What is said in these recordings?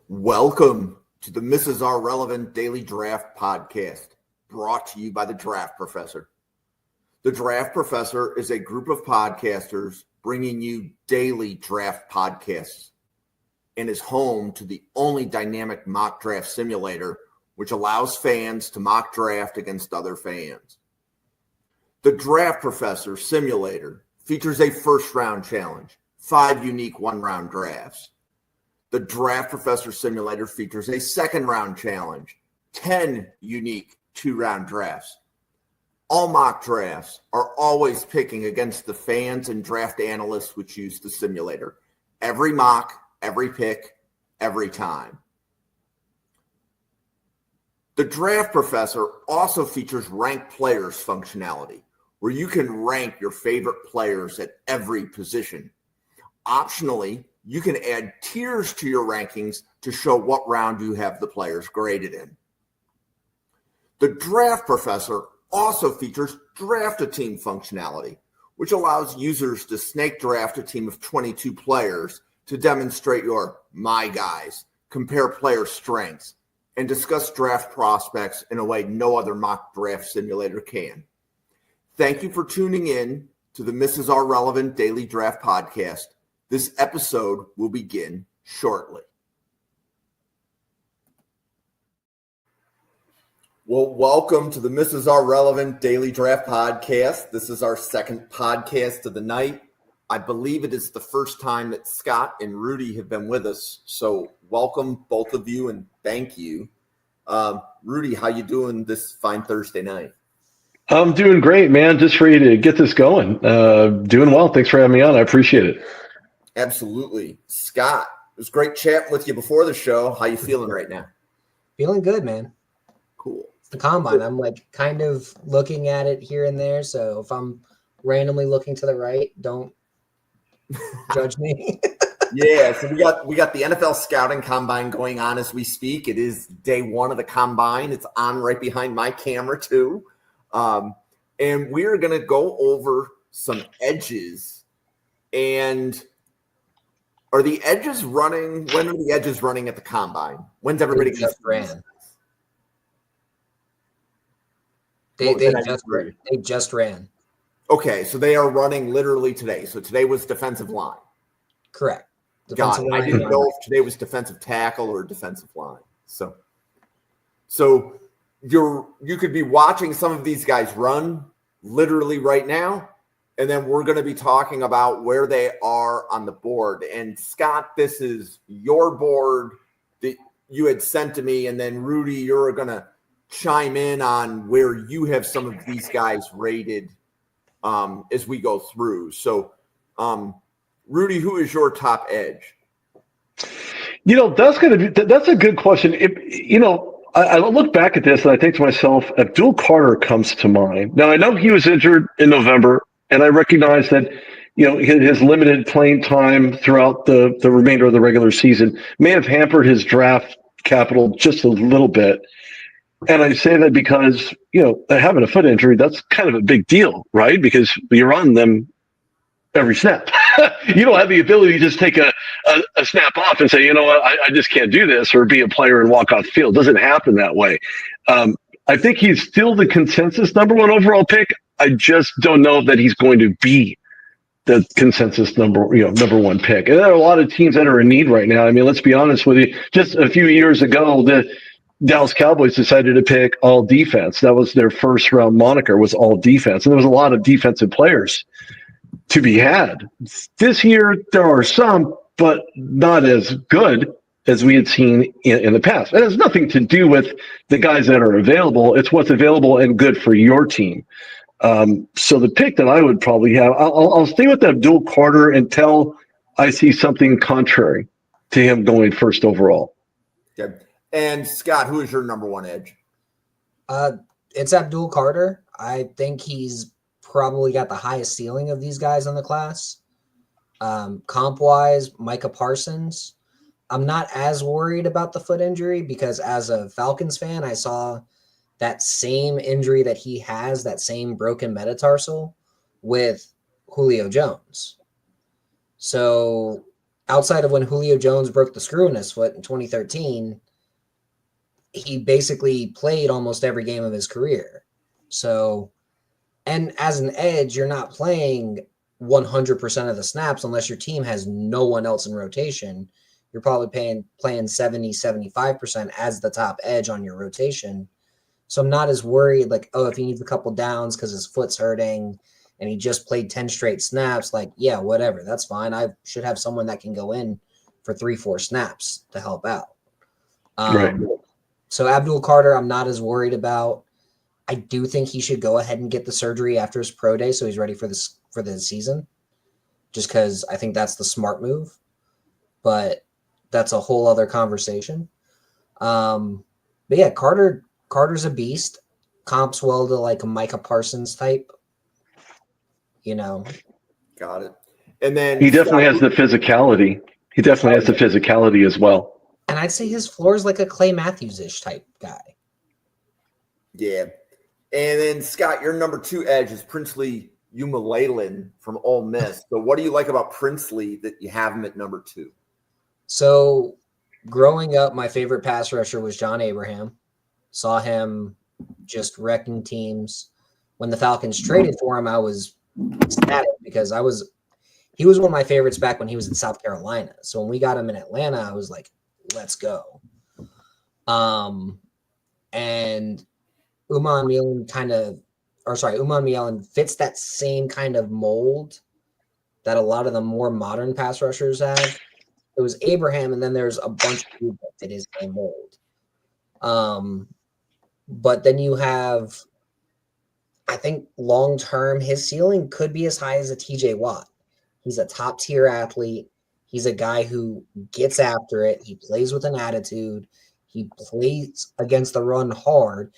Welcome to the Mrs. R Relevant Daily Draft Podcast, brought to you by the Draft Professor. The Draft Professor is a group of podcasters bringing you daily draft podcasts and is home to the only dynamic mock draft simulator which allows fans to mock draft against other fans. The Draft Professor Simulator features a first-round challenge, 5 unique one-round drafts. The Draft Professor Simulator features a second-round challenge, 10 unique 2-round drafts. All mock drafts are always picking against the fans and draft analysts which use the simulator. Every mock, every pick, every time. The Draft Professor also features ranked players functionality, where you can rank your favorite players at every position. Optionally, you can add tiers to your rankings to show what round you have the players graded in. The Draft Professor also features Draft a Team functionality, which allows users to snake draft a team of 22 players to demonstrate your my guys, compare player strengths, and discuss draft prospects in a way no other mock draft simulator can. Thank you for tuning in to the Mrs. R Relevant Daily Draft Podcast. This episode will begin shortly. Well, welcome to the Mrs. R Relevant Daily Draft Podcast. This is our second podcast of the night. I believe it is the first time that Scott and Rudy have been with us. So welcome, both of you, and thank you. Rudy, how you doing this fine Thursday night? I'm doing great, man. Just ready to get this going. Doing well. Thanks for having me on. I appreciate it. Absolutely. Scott, it was great chatting with you before the show. How you feeling right now? Feeling good, man. Cool. It's the combine. I'm like kind of looking at it here and there. So if I'm randomly looking to the right, don't judge me. Yeah, so we got the NFL scouting combine going on as we speak. It is day one of the combine. It's on right behind my camera too. And we're going to go over some edges. And are the edges running? When are the edges running at the combine? When's everybody They just ran? They just ran. Okay, so they are running literally today. So today was defensive line. Correct. Got it. I didn't know if today was defensive tackle or defensive line. So you could be watching some of these guys run literally right now, and then we're going to be talking about where they are on the board. And Scott, this is your board that you had sent to me, and then Rudy, you're going to chime in on where you have some of these guys rated as we go through. So, Rudy, who is your top edge? That's a good question. I look back at this and I think to myself, Abdul Carter comes to mind. Now, I know he was injured in November, and I recognize that, his limited playing time throughout the remainder of the regular season may have hampered his draft capital just a little bit. And I say that because, having a foot injury, that's kind of a big deal, right? Because you're on them every snap. You don't have the ability to just take a snap off and say, you know what, I just can't do this, or be a player and walk off the field. It doesn't happen that way. I think he's still the consensus number one overall pick. I just don't know that he's going to be the consensus number one pick. And there are a lot of teams that are in need right now. I mean, let's be honest with you. Just a few years ago, the Dallas Cowboys decided to pick all defense. That was their first round moniker, was all defense. And there was a lot of defensive players to be had. This year, there are some, but not as good as we had seen in the past. It has nothing to do with the guys that are available. It's what's available and good for your team. So the pick that I would probably have, I'll stay with Abdul Carter until I see something contrary to him going first overall. Okay. And Scott, who is your number one edge? It's Abdul Carter. I think he's probably got the highest ceiling of these guys in the class. Comp-wise, Micah Parsons. I'm not as worried about the foot injury because as a Falcons fan, I saw that same injury that he has, that same broken metatarsal with Julio Jones. So outside of when Julio Jones broke the screw in his foot in 2013, he basically played almost every game of his career. So, and as an edge, you're not playing 100% of the snaps unless your team has no one else in rotation. You're probably playing 70, 75% as the top edge on your rotation. So I'm not as worried like, oh, if he needs a couple downs because his foot's hurting and he just played 10 straight snaps, like, yeah, whatever, that's fine. I should have someone that can go in for 3-4 snaps to help out. Right. So Abdul Carter, I'm not as worried about. I do think he should go ahead and get the surgery after his pro day so he's ready for the season, just because I think that's the smart move. But that's a whole other conversation. But yeah, Carter's a beast. Comps well to like a Micah Parsons type. Got it. And then He definitely has the physicality. He definitely has the physicality as well. And I'd say his floor is like a Clay Matthews-ish type guy. Yeah. And then, Scott, your number 2 edge is Princely Umalalen from Ole Miss. So what do you like about Princely that you have him at number 2? So growing up, my favorite pass rusher was John Abraham. Saw him just wrecking teams. When the Falcons traded for him, I was ecstatic because he was one of my favorites back when he was in South Carolina. So when we got him in Atlanta, I was like, let's go. And Uman Mielen fits that same kind of mold that a lot of the more modern pass rushers have. It was Abraham, and then there's a bunch of people that fit his same mold. But then you have, I think long term, his ceiling could be as high as a TJ Watt. He's a top tier athlete. He's a guy who gets after it. He plays with an attitude. He plays against the run hard.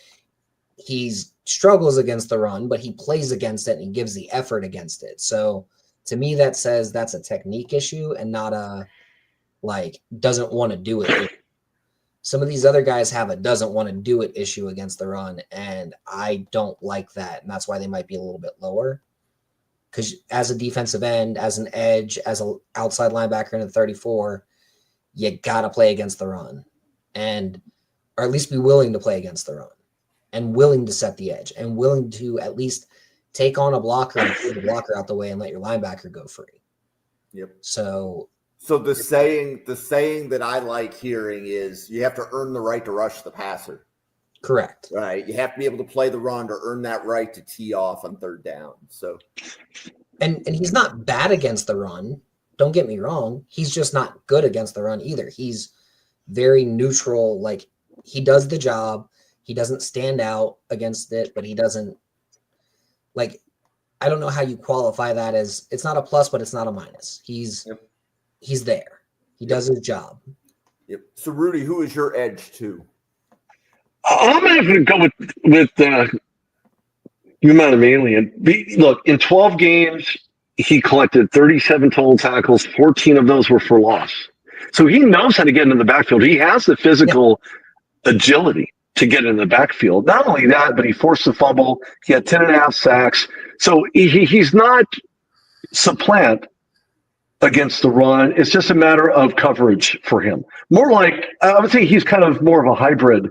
He struggles against the run, but he plays against it and he gives the effort against it. So to me, that says that's a technique issue and not a doesn't want to do it. Some of these other guys have a doesn't want to do it issue against the run, and I don't like that. And that's why they might be a little bit lower. Because as a defensive end, as an edge, as an outside linebacker in the 34, you got to play against the run. Or at least be willing to play against the run. And willing to set the edge. And willing to at least take on a blocker and pull the blocker out the way and let your linebacker go free. Yep. So the saying that I like hearing is you have to earn the right to rush the passer. Correct. Right. You have to be able to play the run to earn that right to tee off on 3rd down. So and he's not bad against the run. Don't get me wrong. He's just not good against the run either. He's very neutral. Like, he does the job. He doesn't stand out against it, but he doesn't, like, I don't know how you qualify that as, it's not a plus, but it's not a minus. He's there. He does his job. Yep. So Rudy, who is your edge to? I'm going to go with Uman. Look, in 12 games, he collected 37 total tackles. 14 of those were for loss. So he knows how to get into the backfield. He has the physical agility to get in the backfield. Not only that, but he forced a fumble. He had 10.5 sacks. So he's not supplant against the run. It's just a matter of coverage for him. More like, I would say he's kind of more of a hybrid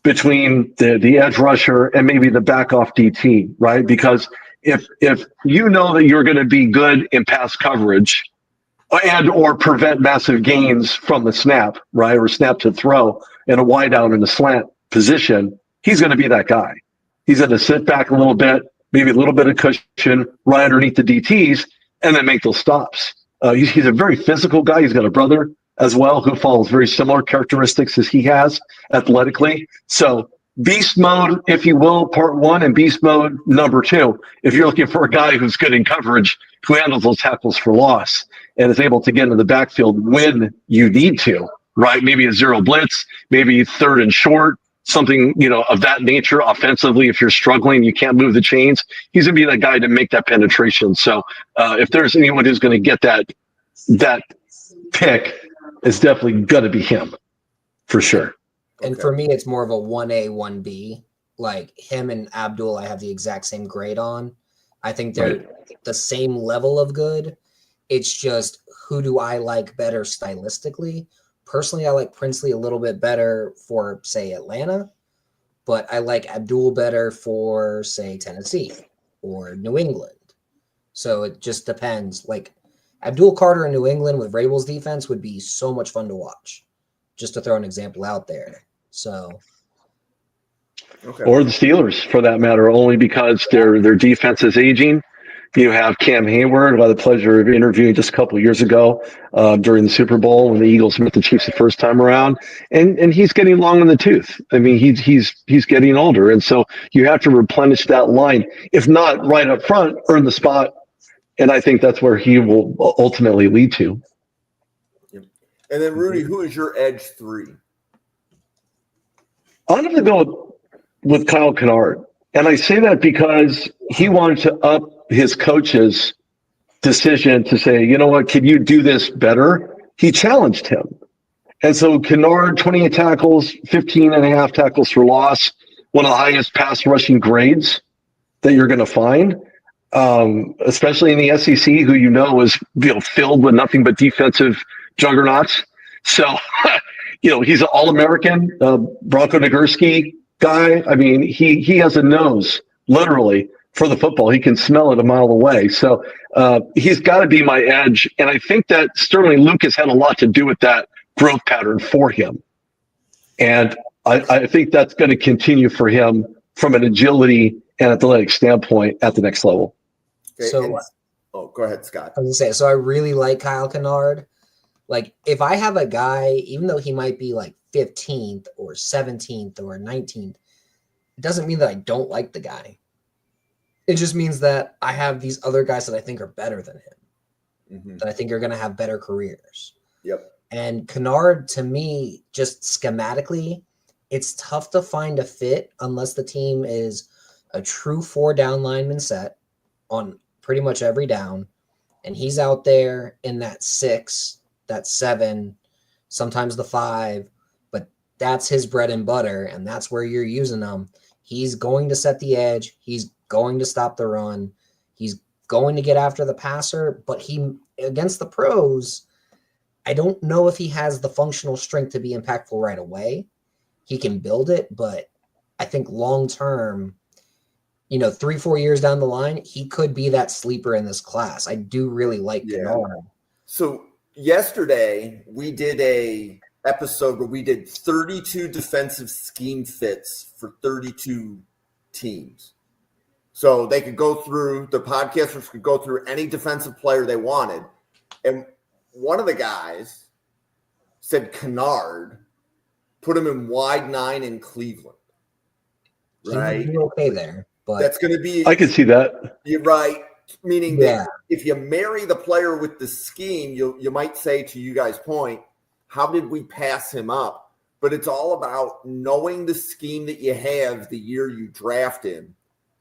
between the edge rusher and maybe the back off DT, right? Because if you know that you're going to be good in pass coverage and or prevent massive gains from the snap, right, or snap to throw in a wide out in a slant position, he's going to be that guy. He's going to sit back a little bit, maybe a little bit of cushion right underneath the DTs, and then make those stops. He's a very physical guy. He's got a brother as well who follows very similar characteristics as he has athletically. So beast mode, if you will, part 1, and beast mode number 2. If you're looking for a guy who's good in coverage, who handles those tackles for loss and is able to get into the backfield when you need to, right? Maybe a zero blitz, maybe 3rd and short, something, of that nature offensively. If you're struggling, you can't move the chains, he's going to be that guy to make that penetration. So if there's anyone who's going to get that pick, it's definitely going to be him for sure. And for me, it's more of a 1A, 1B. Like him and Abdul, I have the exact same grade on. I think they're the same level of good. It's just who do I like better stylistically? Personally, I like Princely a little bit better for, say, Atlanta, but I like Abdul better for, say, Tennessee or New England. So it just depends. Like Abdul Carter in New England with Vrabel's defense would be so much fun to watch, just to throw an example out there. So, Okay. Or the Steelers, for that matter, only because their defense is aging. You have Cam Hayward, who I had the pleasure of interviewing just a couple of years ago during the Super Bowl when the Eagles met the Chiefs the first time around, and he's getting long in the tooth. I mean, he's getting older, and so you have to replenish that line, if not right up front, earn the spot, and I think that's where he will ultimately lead to. Yep. And then Rudy, who is your edge 3? I'm going to go with Kyle Kennard. And I say that because he wanted to up his coach's decision to say, you know what, can you do this better? He challenged him. And so Kennard, 28 tackles, 15 and a half tackles for loss, one of the highest pass rushing grades that you're going to find, especially in the SEC, who is filled with nothing but defensive juggernauts. So, he's an All-American, Bronco Nagurski guy. I mean, he has a nose, literally, for the football. He can smell it a mile away. So he's got to be my edge. And I think that Sterling Lucas had a lot to do with that growth pattern for him. And I think that's going to continue for him from an agility and athletic standpoint at the next level. Okay. So, go ahead, Scott. I was going to say, so I really like Kyle Kennard. Like, if I have a guy, even though he might be like 15th or 17th or 19th, it doesn't mean that I don't like the guy. It just means that I have these other guys that I think are better than him, that I think are going to have better careers. Yep. And Kennard, to me, just schematically, it's tough to find a fit unless the team is a true 4-down lineman set on pretty much every down. And he's out there in that 6, that 7, sometimes the 5, but that's his bread and butter, and that's where you're using him. He's going to set the edge. He's going to stop the run. He's going to get after the passer, but against the pros, I don't know if he has the functional strength to be impactful right away. He can build it, but I think long-term, 3-4 years down the line, he could be that sleeper in this class. I do really like Kennard. So yesterday we did a episode where we did 32 defensive scheme fits for 32 teams. So they could go through, the podcasters could go through any defensive player they wanted. And one of the guys said Kennard, put him in wide 9 in Cleveland. Right? He'd be okay there, but that's going to be. I can see that. You're right. Meaning that if you marry the player with the scheme, you might say, to you guys' point, how did we pass him up? But it's all about knowing the scheme that you have the year you draft him,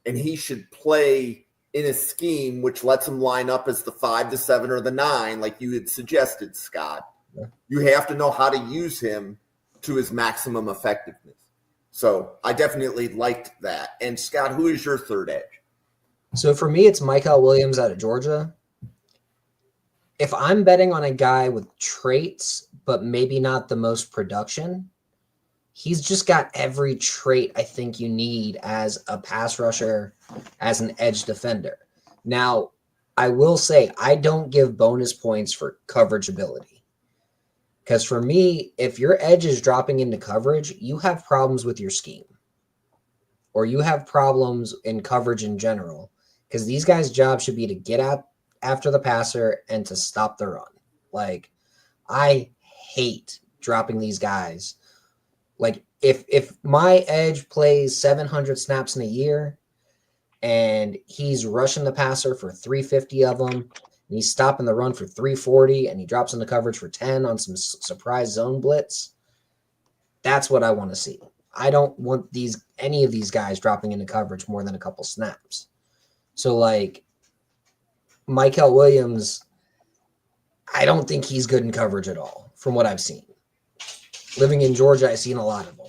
and he should play in a scheme which lets him line up as the 5, the 7, or the 9, like you had suggested, Scott. Yeah. You have to know how to use him to his maximum effectiveness. So I definitely liked that. And Scott, who is your third edge? So for me, it's Michael Williams out of Georgia. If I'm betting on a guy with traits, but maybe not the most production, he's just got every trait I think you need as a pass rusher, as an edge defender. Now, I will say I don't give bonus points for coverage ability. Because for me, if your edge is dropping into coverage, you have problems with your scheme. Or you have problems in coverage in general. Because these guys' job should be to get out after the passer and to stop the run. Like, I hate dropping these guys. Like, if my edge plays 700 snaps in a year and he's rushing the passer for 350 of them, and he's stopping the run for 340, and he drops into coverage for 10 on some surprise zone blitz, that's what I want to see. I don't want any of these guys dropping into coverage more than a couple snaps. So, like, Michael Williams, I don't think he's good in coverage at all, from what I've seen. Living in Georgia, I've seen a lot of them.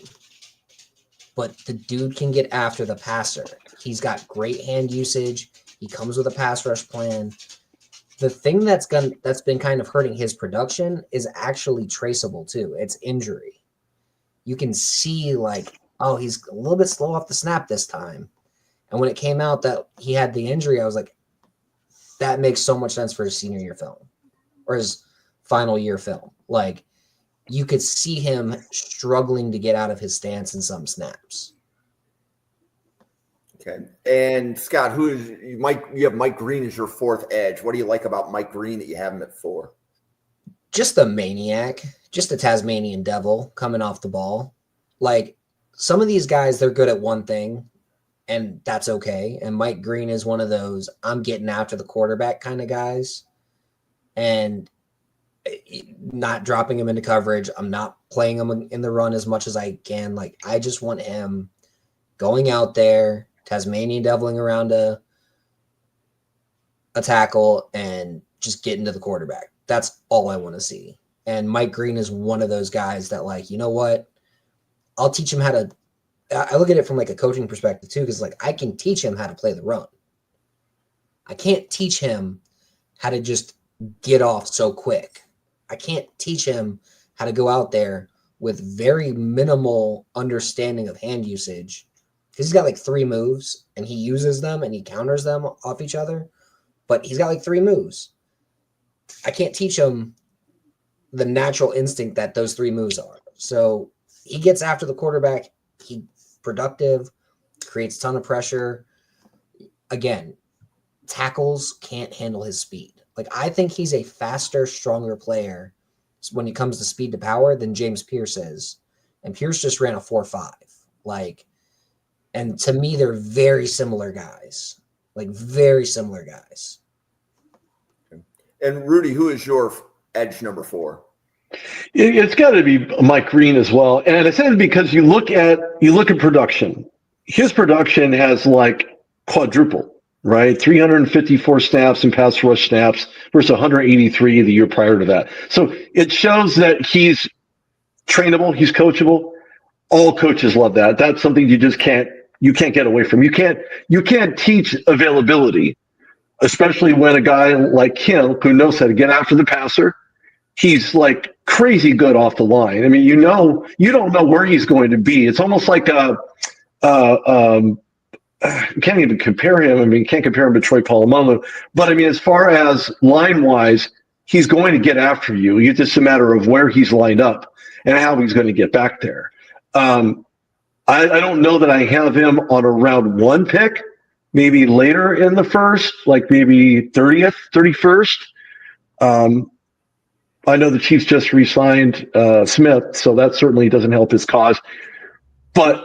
But the dude can get after the passer. He's got great hand usage. He comes with a pass rush plan. the thing that's been kind of hurting his production is actually traceable too. It's injury. You can see like, oh, he's a little bit slow off the snap this time. And when it came out that he had the injury, I was like, that makes so much sense for his senior year film or his final year film. Like, you could see him struggling to get out of his stance in some snaps. Okay. And Scott, who is Mike? You have Mike Green as your fourth edge. What do you like about Mike Green that you have him at 4? Just a maniac, just a Tasmanian devil coming off the ball. Like, some of these guys, they're good at one thing, and that's okay. And Mike Green is one of those, I'm getting after the quarterback kind of guys and not dropping him into coverage. I'm not playing him in the run as much as I can. Like, I just want him going out there, Tasmanian deviling around a tackle and just getting to the quarterback. That's all I want to see. And Mike Green is one of those guys that, like, you know what? I'll teach him how to – I look at it from, like, a coaching perspective too, because, like, I can teach him how to play the run. I can't teach him how to just get off so quick. I can't teach him how to go out there with very minimal understanding of hand usage, because he's got like 3 moves and he uses them and he counters them off each other, but he's got like 3 moves. I can't teach him the natural instinct that those 3 moves are. So he gets after the quarterback. He's productive, creates a ton of pressure. Again, tackles can't handle his speed. Like, I think he's a faster, stronger player when it comes to speed to power than James Pierce is. And Pierce just ran a 4.5. Like, and to me, they're very similar guys. Like, very similar guys. And Rudy, who is your edge number 4? It's got to be Mike Green as well. And I say it because you look at production. His production has like quadrupled. Right, 354 snaps and pass rush snaps versus 183 the year prior to that. So it shows that he's trainable, he's coachable. All coaches love that. That's something you can't get away from. You can't teach availability, especially when a guy like him who knows how to get after the passer. He's like crazy good off the line. I mean, you don't know where he's going to be. It's almost like you can't even compare him. I mean, you can't compare him to Troy Polamalu. But, I mean, as far as line-wise, he's going to get after you. It's just a matter of where he's lined up and how he's going to get back there. I don't know that I have him on a round 1 pick, maybe later in the first, like maybe 30th, 31st. I know the Chiefs just re-signed Smith, so that certainly doesn't help his cause. But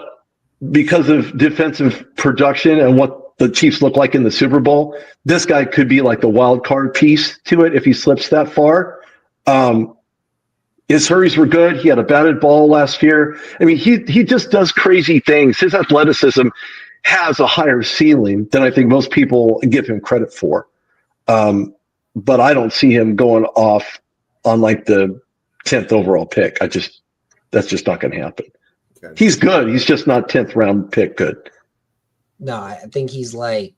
because of defensive production and what the Chiefs look like in the Super Bowl, this guy could be like the wild card piece to it if he slips that far. His hurries were good. He had a batted ball last year. I mean, he just does crazy things. His athleticism has a higher ceiling than I think most people give him credit for. But I don't see him going off on like the 10th overall pick. That's just not going to happen. Okay. He's good. He's just not 10th round pick good. No, I think he's like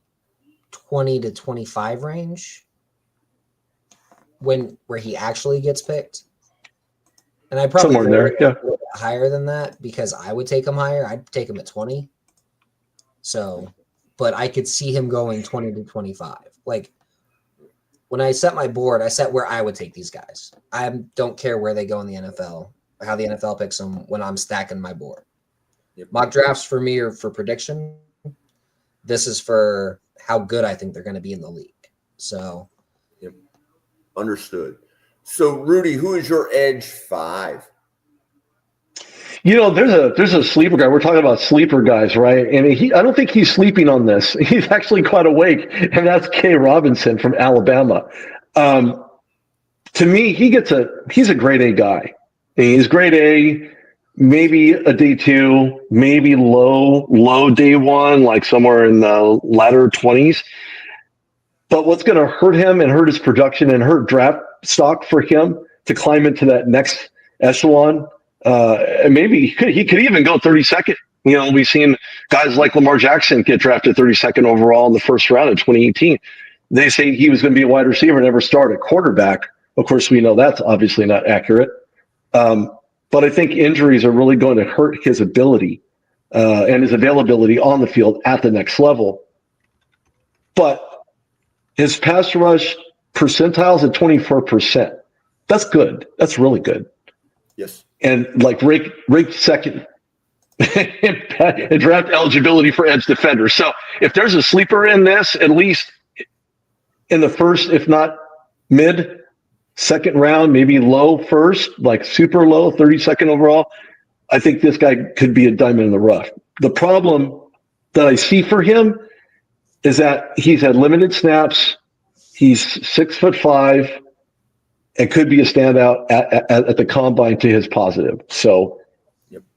20 to 25 range where he actually gets picked. And I probably somewhere in there, yeah, higher than that because I would take him higher. I'd take him at 20. So, but I could see him going 20 to 25. Like, when I set my board, I set where I would take these guys. I don't care where they go in the NFL, how the NFL picks them when I'm stacking my board. Yep. Mock drafts for me are for prediction. This is for how good I think they're going to be in the league. So, yep. Understood. So, Rudy, who is your edge 5? There's a sleeper guy. We're talking about sleeper guys, right? And I don't think he's sleeping on this. He's actually quite awake, and that's K. Robinson from Alabama. To me, he's a grade A guy. He's grade A, maybe a day 2, maybe low day 1, like somewhere in the latter 20s. But what's going to hurt him and hurt his production and hurt draft stock for him to climb into that next echelon, and maybe he could even go 32nd. We've seen guys like Lamar Jackson get drafted 32nd overall in the first round in 2018. They say he was going to be a wide receiver, never start at quarterback. Of course, we know that's obviously not accurate. But I think injuries are really going to hurt his ability and his availability on the field at the next level. But his pass rush percentiles at 24%. That's good. That's really good. Yes. And like rake second in draft eligibility for edge defender. So if there's a sleeper in this, at least in the first, if not mid second round, maybe low first, like super low, 32nd overall, I think this guy could be a diamond in the rough. The problem that I see for him is that he's had limited snaps. He's 6'5", and could be a standout at the combine to his positive. So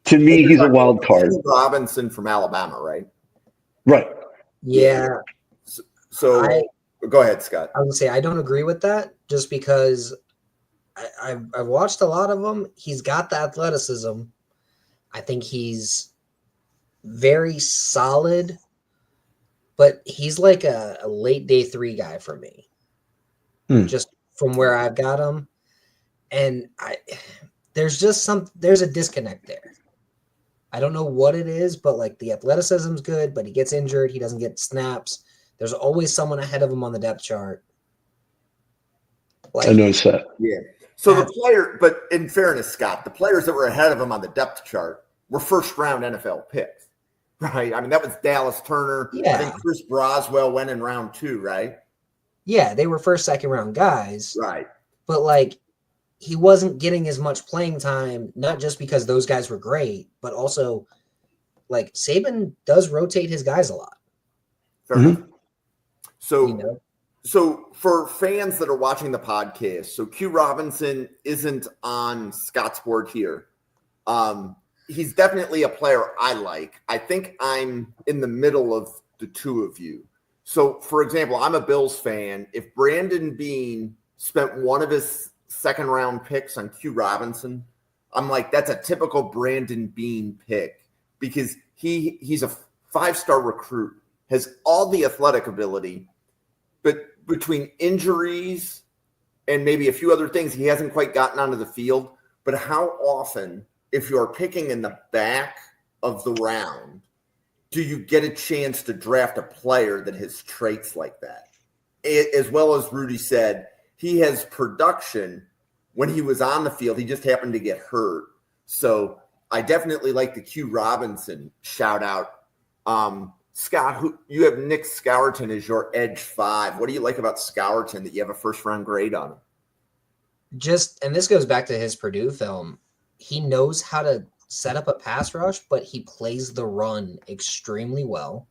to me, he's a wild card. Robinson from Alabama, right? Right. Yeah. So go ahead, Scott. I would say I don't agree with that just because I've watched a lot of him. He's got the athleticism. I think he's very solid, but he's like a late day 3 guy for me. Just from where I've got him. And there's a disconnect there. I don't know what it is, but like the athleticism's good, but he gets injured. He doesn't get snaps. There's always someone ahead of him on the depth chart. Like, I noticed that. Yeah. So the player, but in fairness, Scott, the players that were ahead of him on the depth chart were first round NFL picks, right? I mean, that was Dallas Turner. Yeah. I think Chris Broswell went in round 2, right? Yeah, they were first, second round guys. Right. But like he wasn't getting as much playing time, not just because those guys were great, but also like Saban does rotate his guys a lot. Fair enough. So, So for fans that are watching the podcast, so Q Robinson isn't on Scott's board here. He's definitely a player I like. I think I'm in the middle of the two of you. So, for example, I'm a Bills fan. If Brandon Beane spent one of his second-round picks on Q Robinson, I'm like, that's a typical Brandon Beane pick because he's a 5-star recruit, has all the athletic ability, but between injuries and maybe a few other things, he hasn't quite gotten onto the field. But how often, if you're picking in the back of the round, do you get a chance to draft a player that has traits like that? As well as Rudy said, he has production when he was on the field. He just happened to get hurt. So I definitely like the Q Robinson shout out. Scott, you have Nick Scourton as your edge 5. What do you like about Scourton that you have a first-round grade on him? And this goes back to his Purdue film. He knows how to set up a pass rush, but he plays the run extremely well.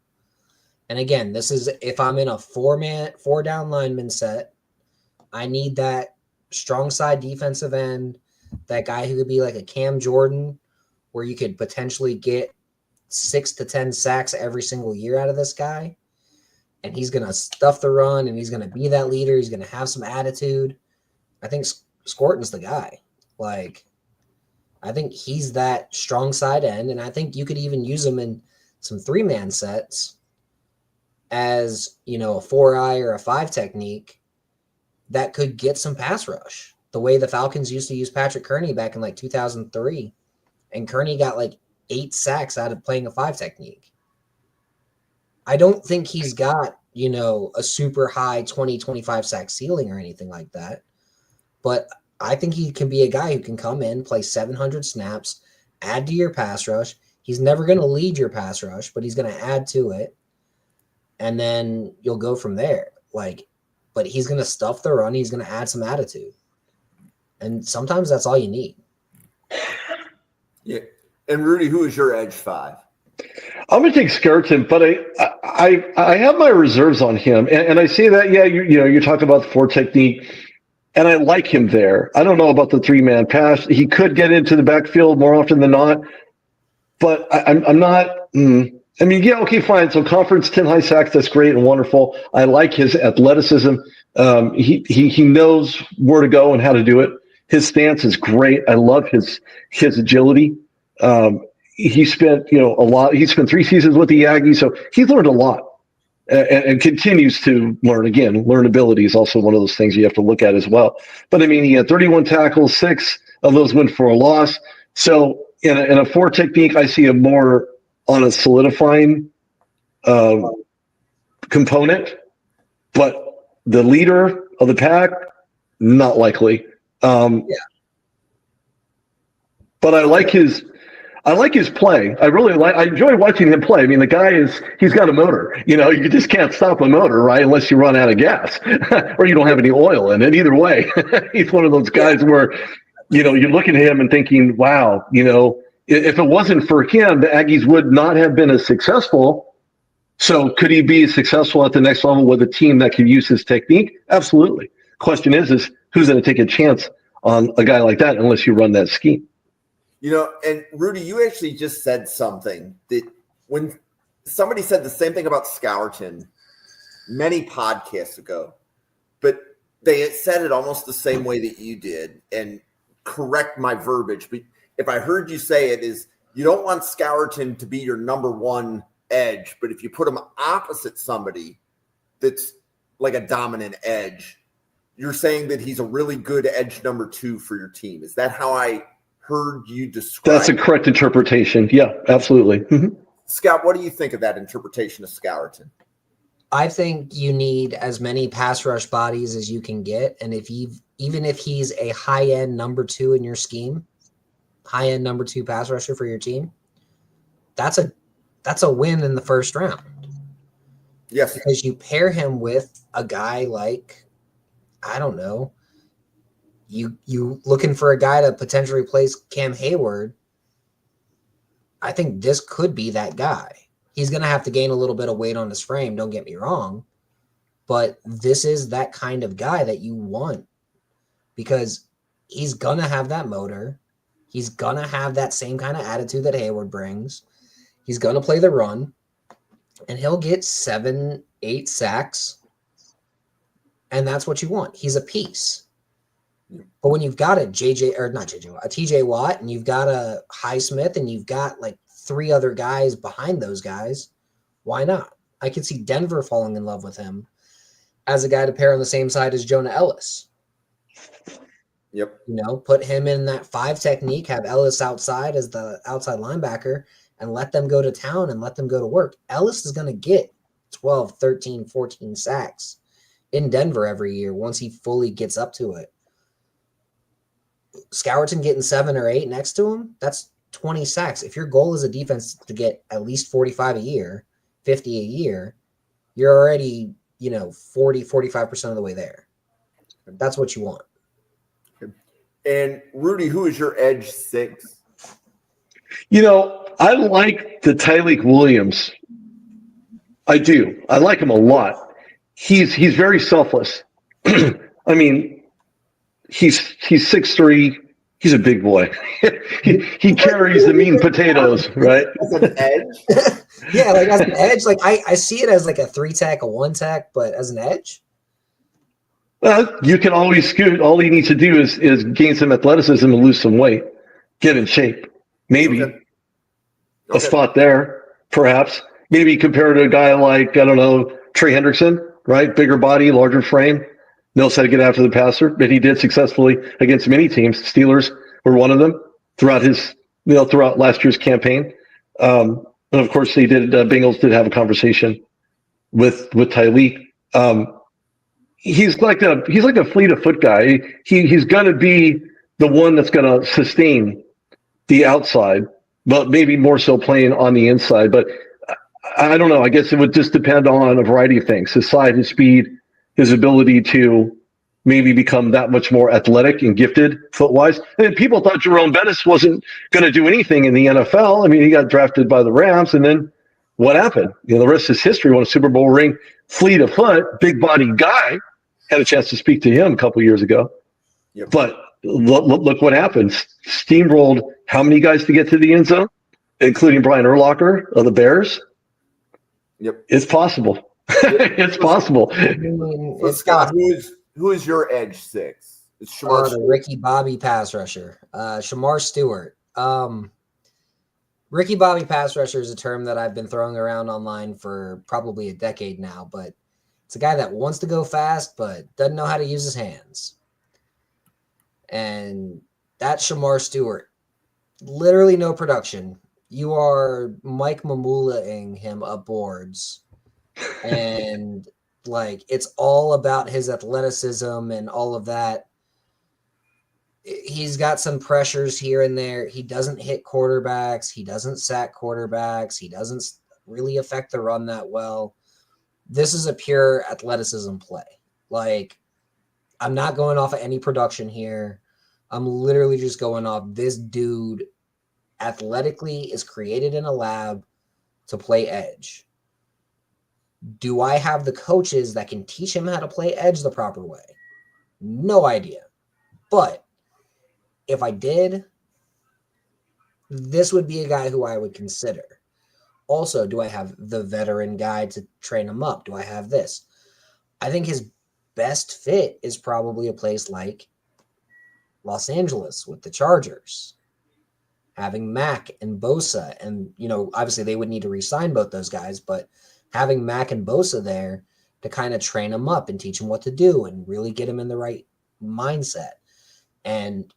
And again, this is if I'm in a 4-down lineman set, I need that strong side defensive end, that guy who could be like a Cam Jordan, where you could potentially get 6 to 10 sacks every single year out of this guy. And he's going to stuff the run, and he's going to be that leader. He's going to have some attitude. I think Scourton's the guy. Like, I think he's that strong side end, and I think you could even use him in some 3-man sets as, a 4-eye or a 5 technique that could get some pass rush. The way the Falcons used to use Patrick Kearney back in like 2003, and Kearney got like 8 sacks out of playing a 5 technique. I don't think he's got, a super high 20, 25 sack ceiling or anything like that, but I think he can be a guy who can come in, play 700 snaps, add to your pass rush. He's never going to lead your pass rush, but he's going to add to it. And then you'll go from there. But he's going to stuff the run. He's going to add some attitude. And sometimes that's all you need. Yeah. And Rudy, who is your edge 5? I'm going to take Scourton, but I have my reserves on him. And I say that, you're talking about the 4 technique. And I like him there. I don't know about the 3-man pass. He could get into the backfield more often than not, but I'm not. Okay, fine. So conference 10 high sacks, that's great and wonderful. I like his athleticism. He knows where to go and how to do it. His stance is great. I love his agility. He spent a lot. He spent 3 seasons with the Aggies, so he's learned a lot. and continues to learn. Again, learnability is also one of those things you have to look at as well. But I mean, he had 31 tackles, 6 of those went for a loss. So in a 4 technique, I see a more on a solidifying component, but the leader of the pack, not likely. But I like his play. I enjoy watching him play. I mean, the guy he's got a motor. You just can't stop a motor, right? Unless you run out of gas or you don't have any oil in it. Either way, he's one of those guys where, you're looking at him and thinking, wow, if it wasn't for him, the Aggies would not have been as successful. So could he be successful at the next level with a team that can use his technique? Absolutely. Question is who's going to take a chance on a guy like that unless you run that scheme? And Rudy, you actually just said something that when somebody said the same thing about Scourton many podcasts ago, but they had said it almost the same way that you did, and correct my verbiage. But if I heard you say it is, you don't want Scourton to be your number 1 edge, but if you put him opposite somebody that's like a dominant edge, you're saying that he's a really good edge number 2 for your team. Is that how I heard you describe? That's a correct interpretation. Yeah, absolutely. Mm-hmm. Scott, what do you think of that interpretation of Scourton? I think you need as many pass rush bodies as you can get, and even if he's a high-end number 2 in your scheme, high-end number 2 pass rusher for your team, that's a win in the first round. Yes, because you pair him with a guy like, I don't know, you looking for a guy to potentially replace Cam Hayward. I think this could be that guy. He's going to have to gain a little bit of weight on his frame, don't get me wrong, but this is that kind of guy that you want because he's going to have that motor. He's going to have that same kind of attitude that Hayward brings. He's going to play the run, and he'll get 7-8 sacks, and that's what you want. He's a piece. But when you've got a TJ Watt, and you've got a Highsmith, and you've got like 3 other guys behind those guys, why not? I could see Denver falling in love with him as a guy to pair on the same side as Jonah Ellis. Yep. Put him in that 5 technique, have Ellis outside as the outside linebacker, and let them go to town and let them go to work. Ellis is going to get 12, 13, 14 sacks in Denver every year once he fully gets up to it. Scourton getting 7 or 8 next to him, that's 20 sacks. If your goal is a defense to get at least 45 a year, 50 a year, you're already, 40, 45% of the way there. That's what you want. And Rudy, who is your edge 6? I like the Tyleik Williams. I do. I like him a lot. He's very selfless. I mean, he's 6'3". He's a big boy. he carries the mean potatoes, right? As an edge? Yeah, like as an edge. Like I see it as like a 3-tack, a 1-tack, but as an edge. Well, you can always scoot. All you need to do is gain some athleticism and lose some weight. Get in shape. Maybe a spot there, perhaps. Maybe compare to a guy like, I don't know, Trey Hendrickson, right? Bigger body, larger frame. Knows how to get after the passer, but he did successfully against many teams. Steelers were one of them throughout throughout last year's campaign. And of course, they did. Bengals did have a conversation with Tyleik. He's like a fleet of foot guy. He's going to be the one that's going to sustain the outside, but maybe more so playing on the inside. But I don't know. I guess it would just depend on a variety of things: his size, his speed, his ability to maybe become that much more athletic and gifted foot-wise. And people thought Jerome Bettis wasn't going to do anything in the NFL. I mean, he got drafted by the Rams, and then what happened? The rest is history. Won a Super Bowl ring, fleet of foot, big-body guy. Had a chance to speak to him a couple years ago. Yep. But look what happened. Steamrolled how many guys to get to the end zone, including Brian Urlacher of the Bears? Yep. It's possible. It's possible. I mean, So it's Scott, who is your edge 6? It's Shamar the Ricky Bobby pass rusher, Shamar Stewart. Ricky Bobby pass rusher is a term that I've been throwing around online for probably a decade now, but it's a guy that wants to go fast but doesn't know how to use his hands. And that's Shamar Stewart. Literally no production. You are Mike Mamula-ing him up boards. And like it's all about his athleticism and all of that. He's got some pressures here and there. He doesn't hit quarterbacks. He doesn't sack quarterbacks. He doesn't really affect the run that well. This is a pure athleticism play. Like, I'm not going off of any production here. I'm literally just going off this dude athletically is created in a lab to play edge. Do I have the coaches that can teach him how to play edge the proper way? No idea. But if I did, this would be a guy who I would consider. Also, do I have the veteran guy to train him up? Do I have this? I think his best fit is probably a place like Los Angeles with the Chargers. Having Mack and Bosa, and, you know, obviously they would need to re-sign both those guys, but having Mack and Bosa there to kind of train him up and teach him what to do and really get him in the right mindset. And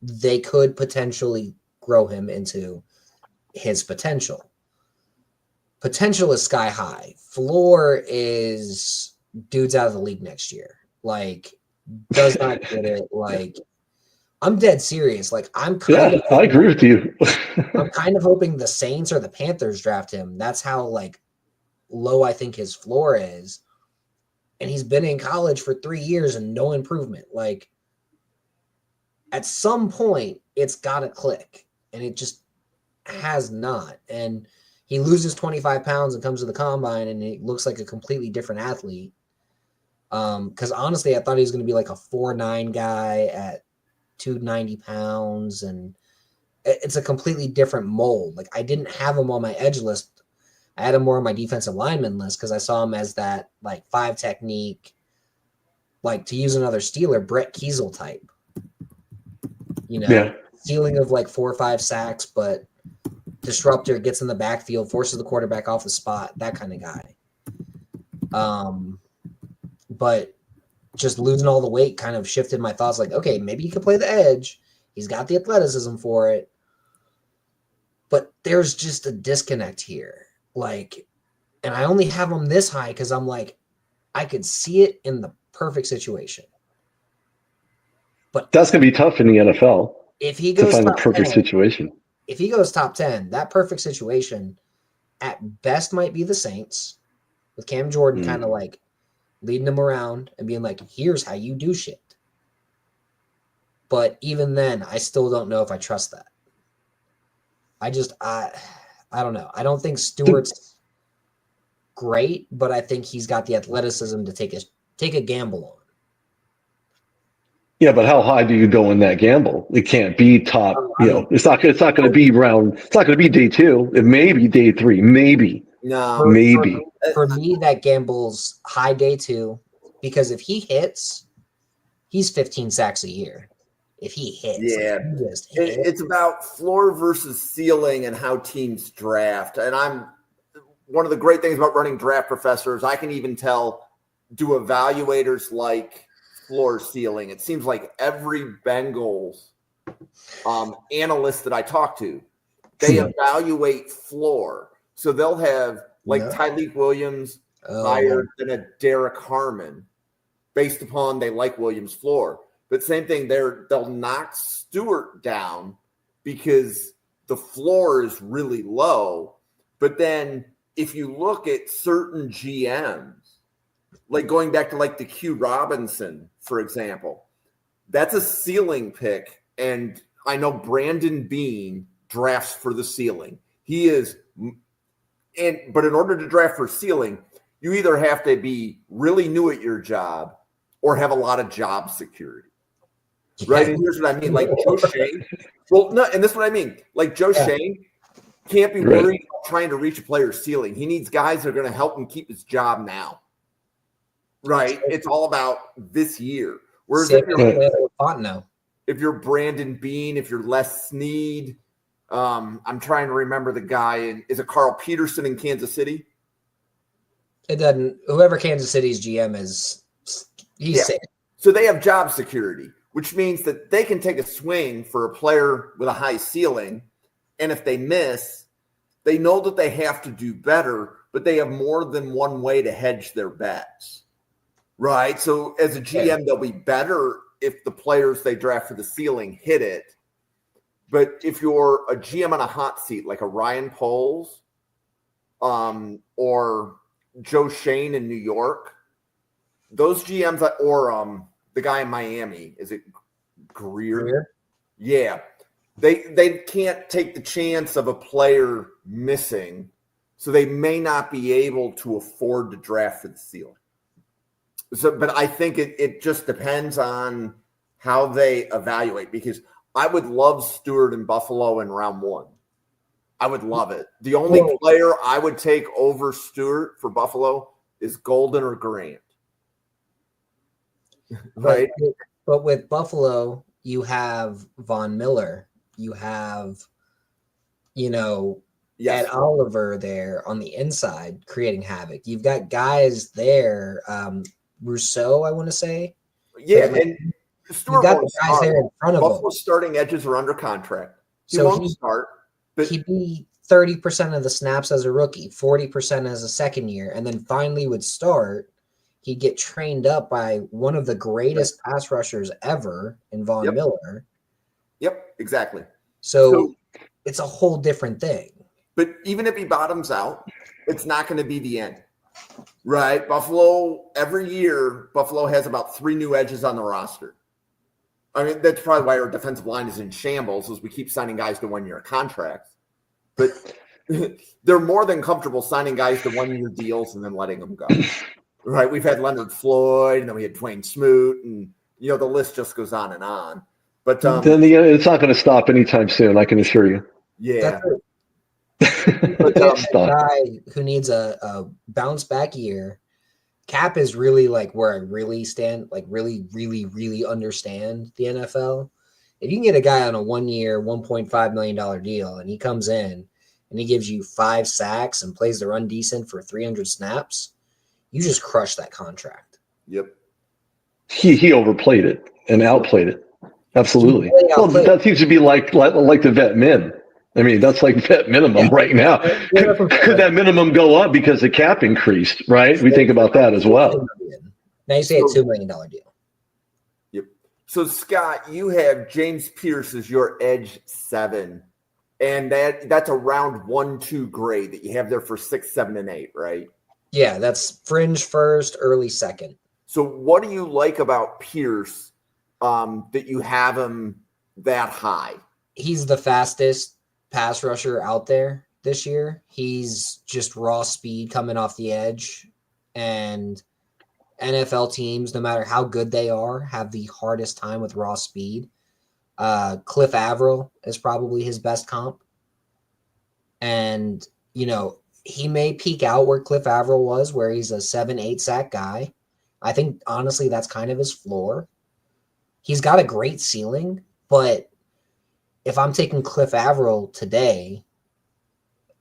they could potentially grow him into his potential. Potential is sky high. Floor is dude's out of the league next year. Like, does not get it. Like, I'm dead serious. Like, I agree with you. I'm kind of hoping the Saints or the Panthers draft him. That's how, like, low I think his floor is. And he's been in college for 3 years and no improvement. Like, at some point, it's got to click. And it just has not. And he loses 25 pounds and comes to the combine and he looks like a completely different athlete. Because honestly, I thought he was going to be like a 4'9" guy at 290 pounds. And it's a completely different mold. Like, I didn't have him on my edge list. I had him more on my defensive lineman list because I saw him as that, like, 5 technique, like, to use another Steeler, Brett Kiesel type. You know, ceiling of like 4 or 5 sacks, but disruptor, gets in the backfield, forces the quarterback off the spot, that kind of guy. But just losing all the weight kind of shifted my thoughts. Like, okay, maybe he could play the edge. He's got the athleticism for it. But there's just a disconnect here. Like, and I only have him this high because I'm like, I could see it in the perfect situation. But that's going to be tough in the NFL. If he goes to find the top perfect 10, situation. If he goes top 10, that perfect situation at best might be the Saints with Cam Jordan kind of like leading him around and being like, here's how you do shit. But even then, I still don't know if I trust that. I don't know. I don't think Stewart's great, but I think he's got the athleticism to take a gamble on. Yeah, but how high do you go in that gamble? It can't be top. It's not going to be round. It's not going to be day 2. It may be day 3. Maybe. No. Maybe. For me, that gamble's high day 2, because if he hits, he's 15 sacks a year. If he hits, yeah, it's about floor versus ceiling and how teams draft. And I'm one of the great things about running Draft Professors. I can even do evaluators like floor ceiling. It seems like every Bengals analyst that I talk to, they evaluate floor. So they'll have like Tyleik Williams higher than a Derek Harmon based upon they like Williams' floor. But same thing, they'll knock Stewart down because the floor is really low. But then if you look at certain GMs, like going back to like the Q Robinson, for example, that's a ceiling pick. And I know Brandon Beane drafts for the ceiling. He is, but in order to draft for ceiling, you either have to be really new at your job or have a lot of job security. Right. And here's what I mean. Like Joe Shane. Well, no, and this is what I mean. Like Joe Shane can't be worried about trying to reach a player's ceiling. He needs guys that are going to help him keep his job now. Right. It's all about this year. Whereas if you're Brandon Beane, if you're Les Snead, I'm trying to remember the guy. Is it Carl Peterson in Kansas City? It doesn't. Whoever Kansas City's GM is, he's safe. So they have job security, which means that they can take a swing for a player with a high ceiling. And if they miss, they know that they have to do better, but they have more than one way to hedge their bets. Right? So as a GM, they'll be better if the players they draft for the ceiling hit it. But if you're a GM on a hot seat, like a Ryan Poles or Joe Shane in New York, those GMs, or the guy in Miami, is it Greer? Yeah. They can't take the chance of a player missing, so they may not be able to afford to draft for the ceiling. So, but I think it just depends on how they evaluate, because I would love Stewart in Buffalo in round 1. I would love it. The only player I would take over Stewart for Buffalo is Golden or Grant. Right? But with Buffalo, you have Von Miller. You have, Ed Oliver there on the inside creating havoc. You've got guys there, Rousseau, I want to say. Yeah, and Stewart got the guys there in front of him. Buffalo's starting edges are under contract. He So won't start. But he'd be 30% of the snaps as a rookie, 40% as a second year, and then finally would start. He'd get trained up by one of the greatest pass rushers ever in Von Miller. Yep, exactly. So it's a whole different thing. But even if he bottoms out, it's not going to be the end. Right? Buffalo, every year, Buffalo has about 3 new edges on the roster. I mean, that's probably why our defensive line is in shambles, is we keep signing guys to 1-year contracts. But they're more than comfortable signing guys to 1-year deals and then letting them go. Right? We've had Leonard Floyd, and then we had Dwayne Smoot, and, the list just goes on and on. But then it's not going to stop anytime soon, I can assure you. Yeah. But a guy who needs a bounce back year, Cap is really like where I really stand, like really, really, really understand the NFL. If you can get a guy on a 1-year, $1.5 million deal, and he comes in and he gives you 5 sacks and plays the run decent for 300 snaps, you just crush that contract. Yep. He overplayed it and outplayed it. Absolutely. Well, that seems to be like the vet min. I mean, that's like vet minimum right now. Could that minimum go up because the cap increased, right? We think about that as well. Now you say a $2 million deal. Yep. So, Scott, you have James Pierce as your edge 7, and that's a round 1-2 grade that you have there for 6, 7, and 8, right? Yeah, that's fringe first, early second. So what do you like about Pierce that you have him that high? He's the fastest pass rusher out there this year. He's just raw speed coming off the edge, and NFL teams, no matter how good they are, have the hardest time with raw speed. Cliff Avril is probably his best comp. And, he may peak out where Cliff Avril was, where he's a 7-8 sack guy. I think, honestly, that's kind of his floor. He's got a great ceiling, but if I'm taking Cliff Avril today,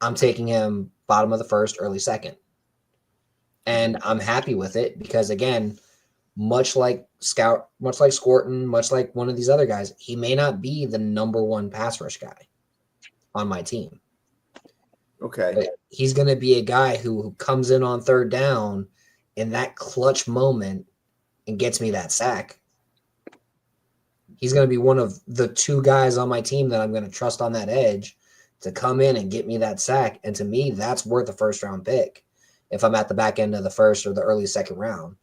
I'm taking him bottom of the first, early second. And I'm happy with it because, again, much like Scorton, much like one of these other guys, he may not be the number 1 pass rush guy on my team. Okay. But he's going to be a guy who comes in on third down in that clutch moment and gets me that sack. He's going to be one of the 2 guys on my team that I'm going to trust on that edge to come in and get me that sack. And to me, that's worth a first-round pick. If I'm at the back end of the first or the early second round,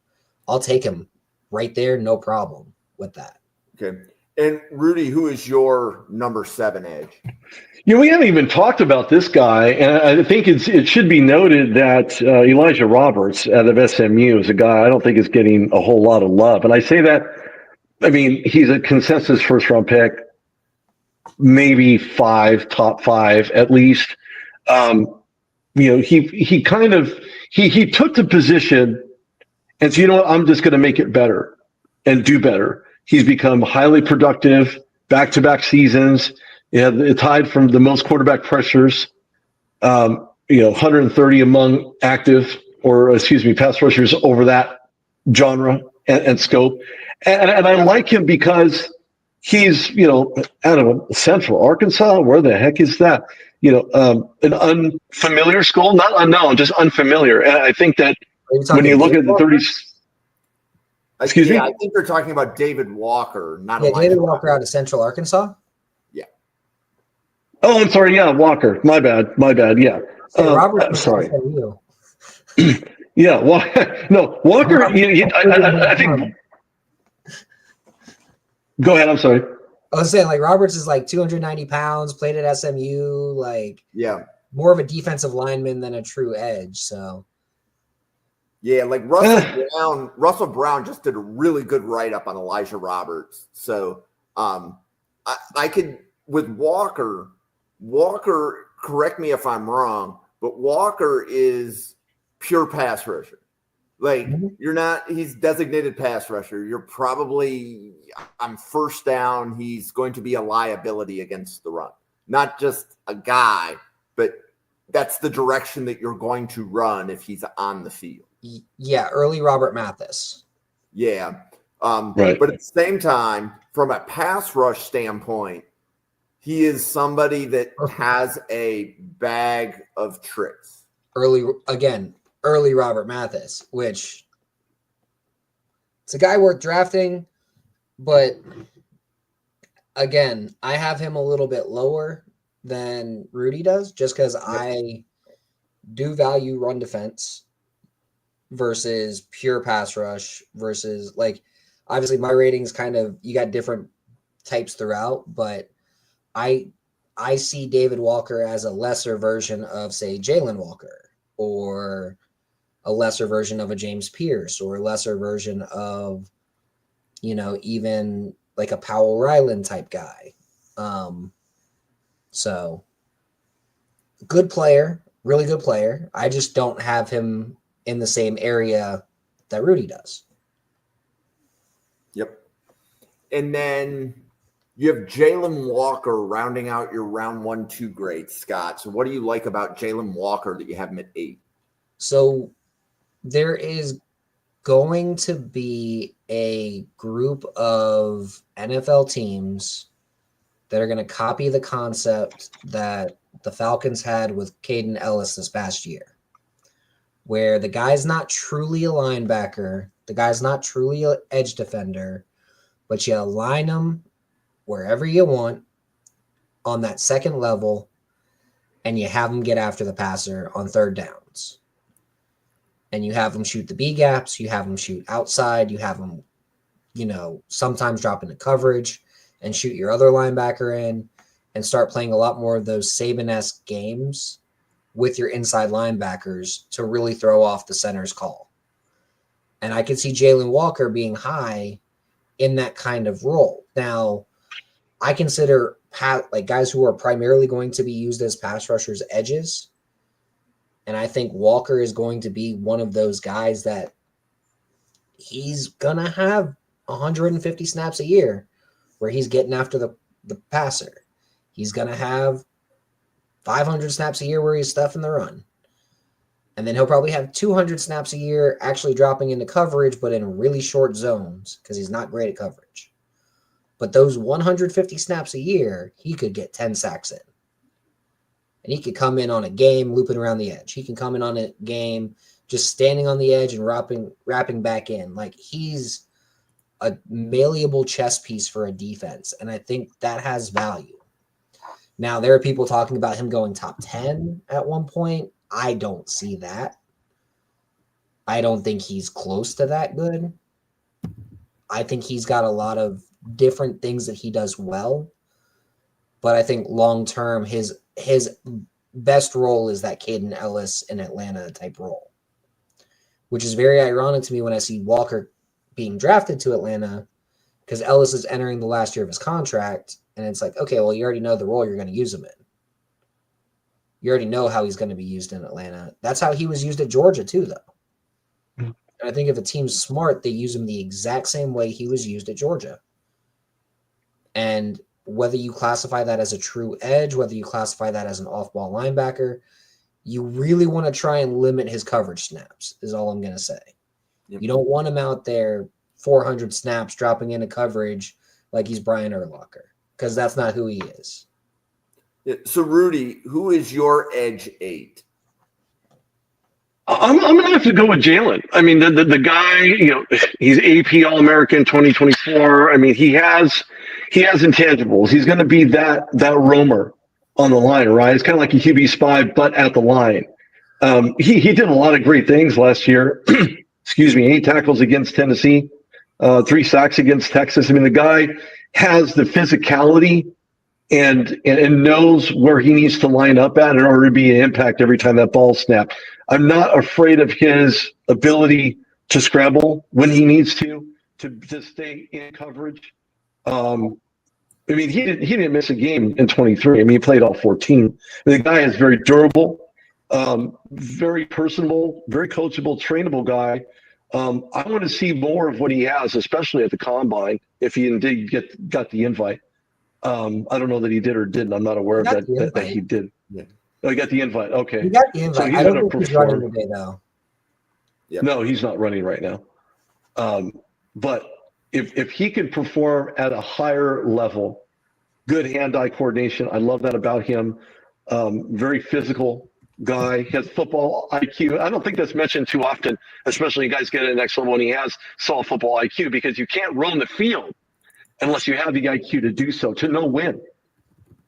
I'll take him right there, no problem with that. Okay. And Rudy, who is your number 7 edge? We haven't even talked about this guy, and I think it should be noted that Elijah Roberts out of SMU is a guy I don't think is getting a whole lot of love. And I say that, I mean, he's a consensus first-round pick, maybe top 5 at least. He kind of he took the position and said, what, I'm just going to make it better and do better. He's become highly productive, back-to-back seasons. Yeah, it tied from the most quarterback pressures. 130 among active, or excuse me, pass rushers over that genre and scope. And I like him because he's, I don't know, Central Arkansas. Where the heck is that? An unfamiliar school, not unknown, just unfamiliar. And I think that when you look at the 30s, excuse me? I think they're talking about David Walker, not David Walker out of Central Arkansas. Yeah. Oh, I'm sorry. Yeah, Walker. My bad. Yeah. Robert, sorry. Yeah. No, Walker. I think. Go ahead. I'm sorry. I was saying, like, Roberts is like 290 pounds, played at SMU, like, more of a defensive lineman than a true edge. So, yeah, like Russell Brown just did a really good write up on Elijah Roberts. So, I could with Walker. Correct me if I'm wrong, but Walker is pure pass rusher. Like, he's designated pass rusher. You're probably on first down. He's going to be a liability against the run, not just a guy, but that's the direction that you're going to run if he's on the field. Yeah. Early Robert Mathis. Yeah. Right. But at the same time, from a pass rush standpoint, he is somebody that has a bag of tricks. Early Robert Mathis, which it's a guy worth drafting, but again, I have him a little bit lower than Rudy does, just because I do value run defense versus pure pass rush versus, like, obviously my ratings you got different types throughout, but I see David Walker as a lesser version of, say, Jalen Walker, or a lesser version of a James Pierce, or a lesser version of, even like a Powell Ryland type guy. So good player, really good player. I just don't have him in the same area that Rudy does. Yep. And then you have Jalen Walker rounding out your round 1-2 grade, Scott. So what do you like about Jalen Walker that you have him at 8? So there is going to be a group of NFL teams that are going to copy the concept that the Falcons had with Caden Ellis this past year, where the guy's not truly a linebacker, the guy's not truly an edge defender, but you align him wherever you want on that second level, and you have him get after the passer on third downs. And you have him shoot the B gaps, you have him shoot outside, you have him, sometimes drop into coverage and shoot your other linebacker in, and start playing a lot more of those Saban-esque games with your inside linebackers to really throw off the center's call. And I could see Jalen Walker being high in that kind of role. Now, I consider guys who are primarily going to be used as pass rushers edges. And I think Walker is going to be one of those guys that he's going to have 150 snaps a year where he's getting after the passer. He's going to have 500 snaps a year where he's stuffing the run. And then he'll probably have 200 snaps a year actually dropping into coverage, but in really short zones because he's not great at coverage. But those 150 snaps a year, he could get 10 sacks in. And he could come in on a game looping around the edge. He can come in on a game just standing on the edge and wrapping back in. Like, he's a malleable chess piece for a defense, and I think that has value. Now, there are people talking about him going top 10 at one point. I don't see that. I don't think he's close to that good. I think he's got a lot of different things that he does well, but I think long-term his best role is that Caden Ellis in Atlanta type role, which is very ironic to me when I see Walker being drafted to Atlanta, because Ellis is entering the last year of his contract, and it's like, okay, well, you already know the role you're going to use him in. You already know how he's going to be used in Atlanta. That's how he was used at Georgia too, though. And I think if a team's smart, they use him the exact same way he was used at Georgia. And whether you classify that as a true edge, whether you classify that as an off-ball linebacker, you really want to try and limit his coverage snaps, is all I'm going to say. Yep. You don't want him out there 400 snaps dropping into coverage like he's Brian Urlacher, because that's not who he is. So, Rudy, who is your edge 8? I'm going to have to go with Jalen. I mean, the guy, he's AP All-American 2024. I mean, he has intangibles. He's going to be that roamer on the line, right? It's kind of like a QB spy, but at the line. He did a lot of great things last year. Excuse me, 8 tackles against Tennessee, 3 sacks against Texas. I mean, the guy has the physicality and knows where he needs to line up at in order to be an impact every time that ball snapped. I'm not afraid of his ability to scramble when he needs to stay in coverage. I mean, he didn't miss a game in 23. I mean, he played all 14. The guy is very durable, very personable, very coachable, trainable guy. I want to see more of what he has, especially at the combine, if he indeed got the invite. I don't know that he did or didn't. I'm not aware of that he did. Yeah. Oh, he got the invite. Okay. He got the invite. So I don't think he's running today, though. Yep. No, he's not running right now. But if he can perform at a higher level, good hand-eye coordination. I love that about him. Very physical guy. He has football IQ. I don't think that's mentioned too often, especially guys get to the next level when he has solid football IQ, because you can't roam the field unless you have the IQ to do so, to know when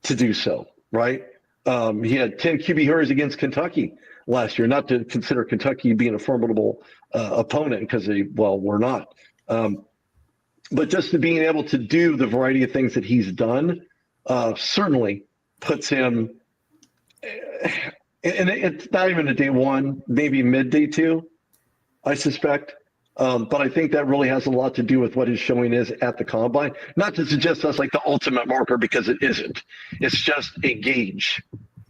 to do so, right? He had 10 QB hurries against Kentucky last year, not to consider Kentucky being a formidable opponent, because we're not. But just to being able to do the variety of things that he's done certainly puts him, and it's not even a day one, maybe mid-day 2, I suspect. But I think that really has a lot to do with what his showing is at the combine. Not to suggest that's like the ultimate marker, because it isn't. It's just a gauge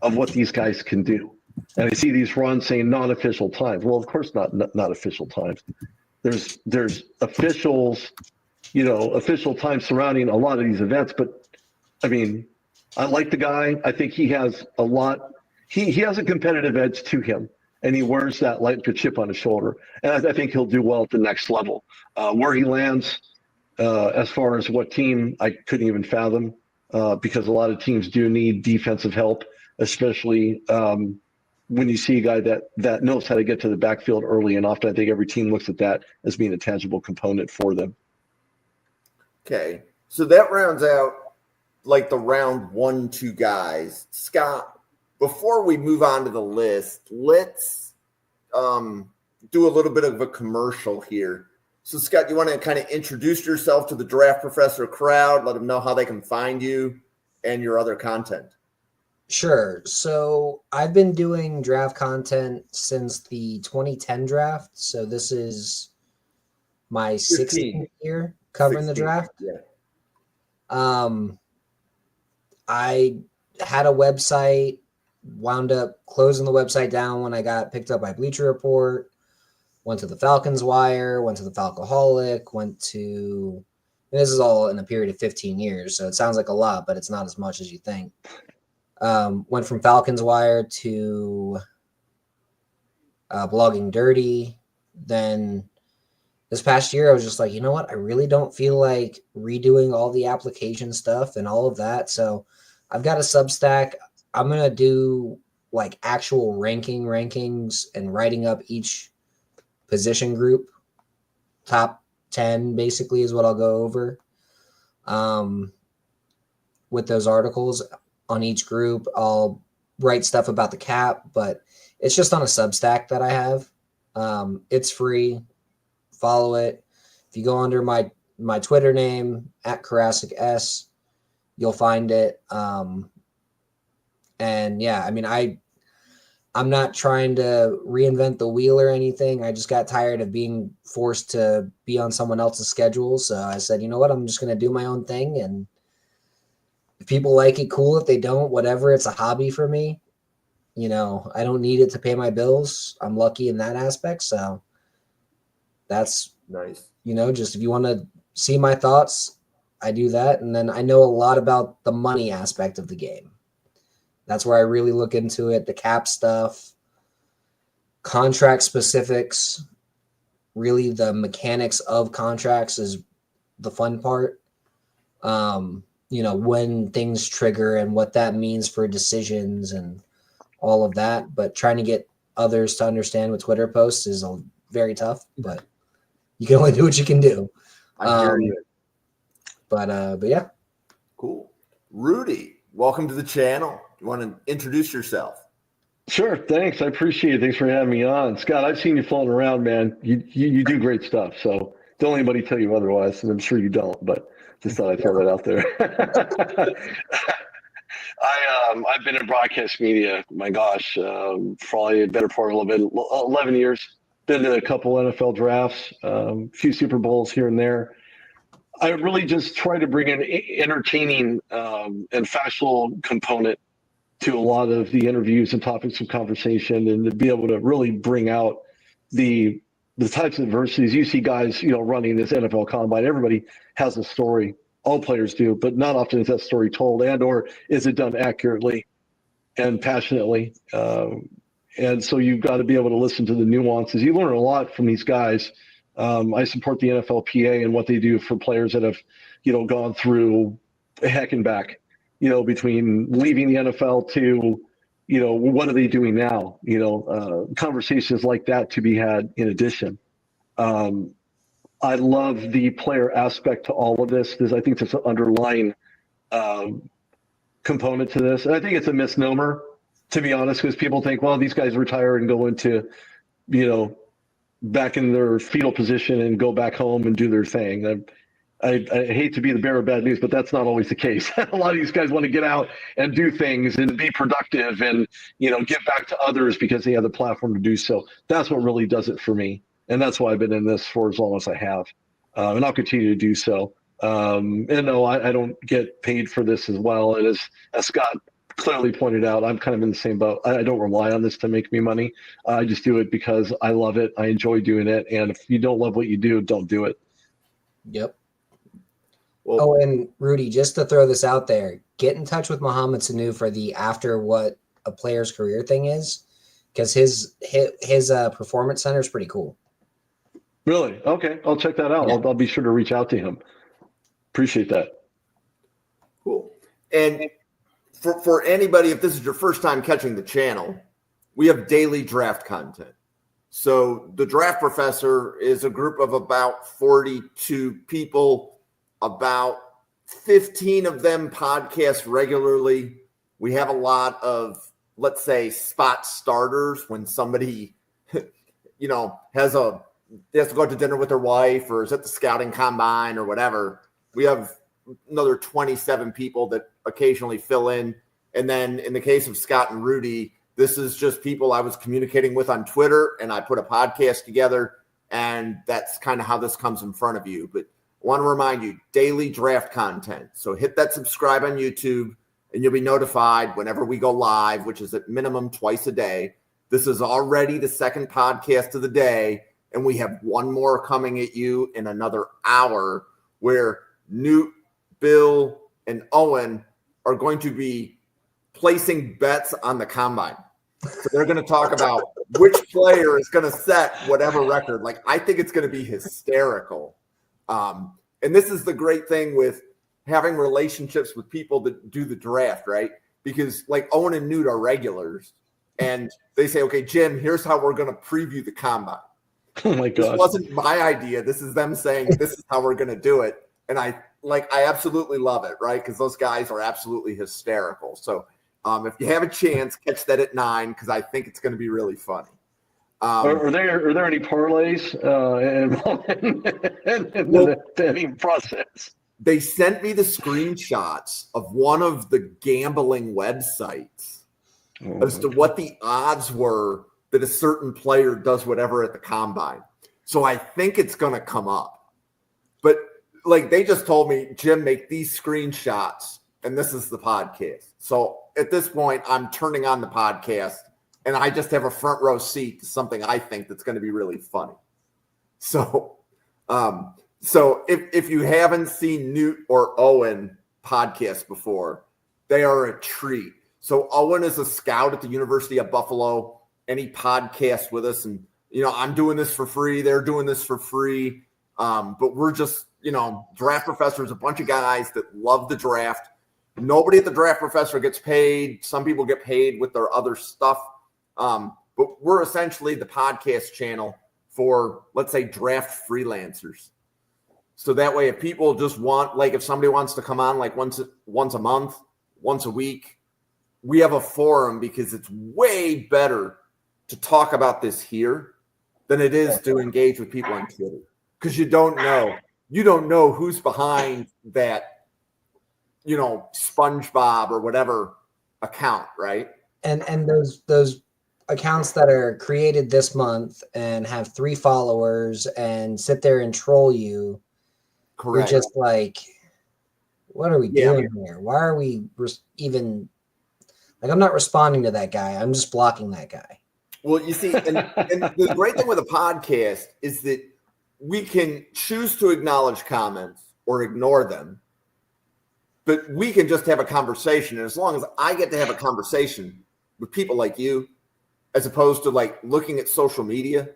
of what these guys can do. And I see these runs saying non-official times. Well, of course not official times. There's officials, official time surrounding a lot of these events. But I mean, I like the guy. I think he has a lot. He has a competitive edge to him. And he wears that like a chip on his shoulder. And I think he'll do well at the next level. Where he lands, as far as what team, I couldn't even fathom, because a lot of teams do need defensive help, especially when you see a guy that knows how to get to the backfield early and often. I think every team looks at that as being a tangible component for them. Okay. So that rounds out like the round 1-2 guys. Scott, before we move on to the list, let's do a little bit of a commercial here. So, Scott, you want to kind of introduce yourself to the Draft Professor crowd, let them know how they can find you and your other content. Sure. So I've been doing draft content since the 2010 draft. So this is my 16th year covering 16, the draft. Yeah. I had a website, wound up closing the website down when I got picked up by Bleacher Report, went to the Falcons Wire, went to the Falcoholic, and this is all in a period of 15 years. So it sounds like a lot, but it's not as much as you think. Went from Falcons Wire to Blogging Dirty. Then this past year, I was just like, you know what? I really don't feel like redoing all the application stuff and all of that. So I've got a Substack. I'm going to do like actual rankings and writing up each position group. Top 10 basically is what I'll go over with those articles. On each group, I'll write stuff about the cap, but it's just on a Substack that I have. It's free. Follow it. If you go under my Twitter name @Karasik, you'll find it. And yeah, I mean, I'm not trying to reinvent the wheel or anything. I just got tired of being forced to be on someone else's schedule. So I said, you know what? I'm just going to do my own thing. And if people like it, cool. If they don't, whatever. It's a hobby for me. I don't need it to pay my bills. I'm lucky in that aspect. So that's nice. Just if you want to see my thoughts, I do that, and then I know a lot about the money aspect of the game. That's where I really look into it, the cap stuff, contract specifics. Really, the mechanics of contracts is the fun part. When things trigger and what that means for decisions and all of that. But trying to get others to understand what Twitter posts is very tough, but you can only do what you can do. I hear you. But yeah. Cool. Rudy, welcome to the channel. You want to introduce yourself? Sure. Thanks. I appreciate it. Thanks for having me on. Scott, I've seen you floating around, man. You do great stuff. So don't let anybody tell you otherwise, and I'm sure you don't, but just thought I'd throw that out there. I've been in broadcast media, my gosh, probably a better part of 11 years. Been to a couple NFL drafts, a few Super Bowls here and there. I really just try to bring an entertaining and factual component to a lot of the interviews and topics of conversation, and to be able to really bring out the types of adversities. You see guys, running this NFL combine. Everybody has a story. All players do, but not often is that story told, and or is it done accurately and passionately. And so you've got to be able to listen to the nuances. You learn a lot from these guys. I support the NFLPA and what they do for players that have, gone through heck and back, between leaving the NFL to, what are they doing now? Conversations like that to be had in addition. I love the player aspect to all of this. I think there's an underlying component to this. And I think it's a misnomer, to be honest, because people think, well, these guys retire and go into, back in their fetal position and go back home and do their thing. I hate to be the bearer of bad news, but that's not always the case. A lot of these guys want to get out and do things and be productive and, give back to others because they have the platform to do so. That's what really does it for me. And that's why I've been in this for as long as I have. And I'll continue to do so. And no, I don't get paid for this as well. And as Scott clearly pointed out, I'm kind of in the same boat. I don't rely on this to make me money. I just do it because I love it. I enjoy doing it. And if you don't love what you do, don't do it. Yep. Well, and Rudy, just to throw this out there, get in touch with Mohamed Sanu for the after what a player's career thing is, because his performance center is pretty cool. Really? Okay. I'll check that out. Yeah. I'll be sure to reach out to him. Appreciate that. Cool. And for anybody, if this is your first time catching the channel, we have daily draft content. So the Draft Professor is a group of about 42 people, about 15 of them podcast regularly. We have a lot of, let's say, spot starters when somebody, they have to go out to dinner with their wife or is at the scouting combine or whatever. We have another 27 people that occasionally fill in. And then in the case of Scott and Rudy, this is just people I was communicating with on Twitter, and I put a podcast together, and that's kind of how this comes in front of you. But I want to remind you, daily draft content. So hit that subscribe on YouTube, and you'll be notified whenever we go live, which is at minimum twice a day. This is already the second podcast of the day, and we have one more coming at you in another hour where Newt, Bill, and Owen are going to be placing bets on the combine. So they're going to talk about which player is going to set whatever record. Like, I think it's going to be hysterical. And this is the great thing with having relationships with people that do the draft, right? Because like Owen and Newt are regulars, and they say, okay, Jim, here's how we're going to preview the combine. Oh my God. This wasn't my idea. This is them saying, this is how we're going to do it. And I absolutely love it, right? Because those guys are absolutely hysterical. So if you have a chance, catch that at 9, because I think it's going to be really funny. Are there any parlays in the process? They sent me the screenshots of one of the gambling websites as to what the odds were that a certain player does whatever at the combine. So I think it's going to come up. But like they just told me, Jim, make these screenshots, and this is the podcast. So at this point, I'm turning on the podcast, and I just have a front row seat to something I think that's going to be really funny. So So if you haven't seen Newt or Owen podcasts before, they are a treat. So Owen is a scout at the University of Buffalo, and he podcasts with us. And, I'm doing this for free. They're doing this for free. But we're just, draft professors, a bunch of guys that love the draft. Nobody at the Draft Professor gets paid. Some people get paid with their other stuff. But we're essentially the podcast channel for, let's say, draft freelancers. So that way, if people just want, like if somebody wants to come on like once a month, once a week, we have a forum, because it's way better to talk about this here than it is to engage with people on Twitter. Because you don't know who's behind that, SpongeBob or whatever account, right? And those accounts that are created this month and have 3 followers and sit there and troll you. Correct. You're just like, what are we doing here? Why are we even like, I'm not responding to that guy. I'm just blocking that guy. Well, you see, and the great thing with a podcast is that we can choose to acknowledge comments or ignore them, but we can just have a conversation. And as long as I get to have a conversation with people like you, as opposed to like looking at social media,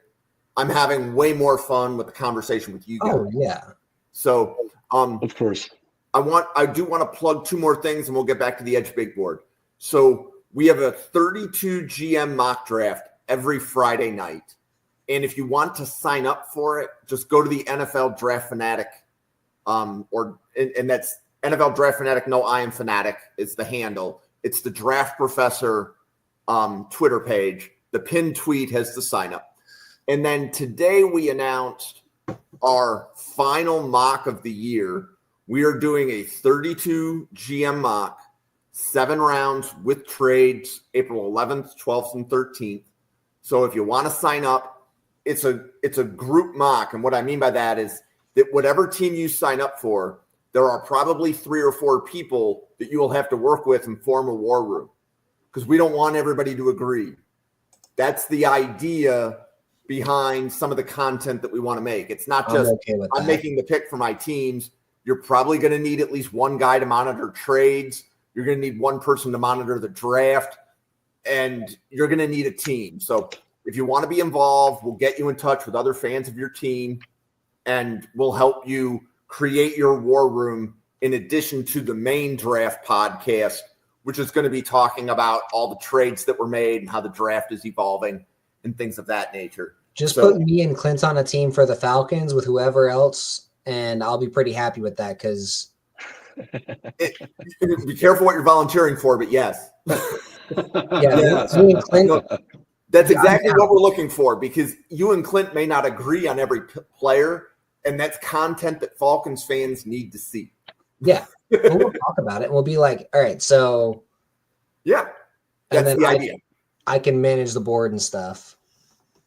I'm having way more fun with the conversation with you guys. Oh, yeah. So, Of course. I do want to plug 2 more things, and we'll get back to the Edge Big Board. So we have a 32 GM mock draft every Friday night. And if you want to sign up for it, just go to the NFL Draft Fanatic, and that's NFL Draft Fanatic. No, I am Fanatic. It's the handle. It's the Draft Professor Twitter page. The pinned tweet has the sign up. And then today we announced our final mock of the year. We are doing a 32 GM mock, 7 rounds with trades, April 11th, 12th, and 13th. So if you want to sign up, it's a group mock. And what I mean by that is that whatever team you sign up for, there are probably 3 or 4 people that you will have to work with and form a war room, because we don't want everybody to agree. That's the idea behind some of the content that we want to make. It's not just I'm making the pick for my teams. You're probably going to need at least one guy to monitor trades. You're going to need one person to monitor the draft, and you're going to need a team. So if you want to be involved, we'll get you in touch with other fans of your team, and we'll help you create your war room in addition to the main draft podcast, which is going to be talking about all the trades that were made and how the draft is evolving and things of that nature. Just put me and Clint on a team for the Falcons with whoever else, and I'll be pretty happy with that, because be careful what you're volunteering for, but yes. Me and Clint, that's exactly what we're looking for, because you and Clint may not agree on every player, and that's content that Falcons fans need to see. Yeah. We'll talk about it, and we'll be like, all right, so yeah, that's the idea. I can manage the board and stuff.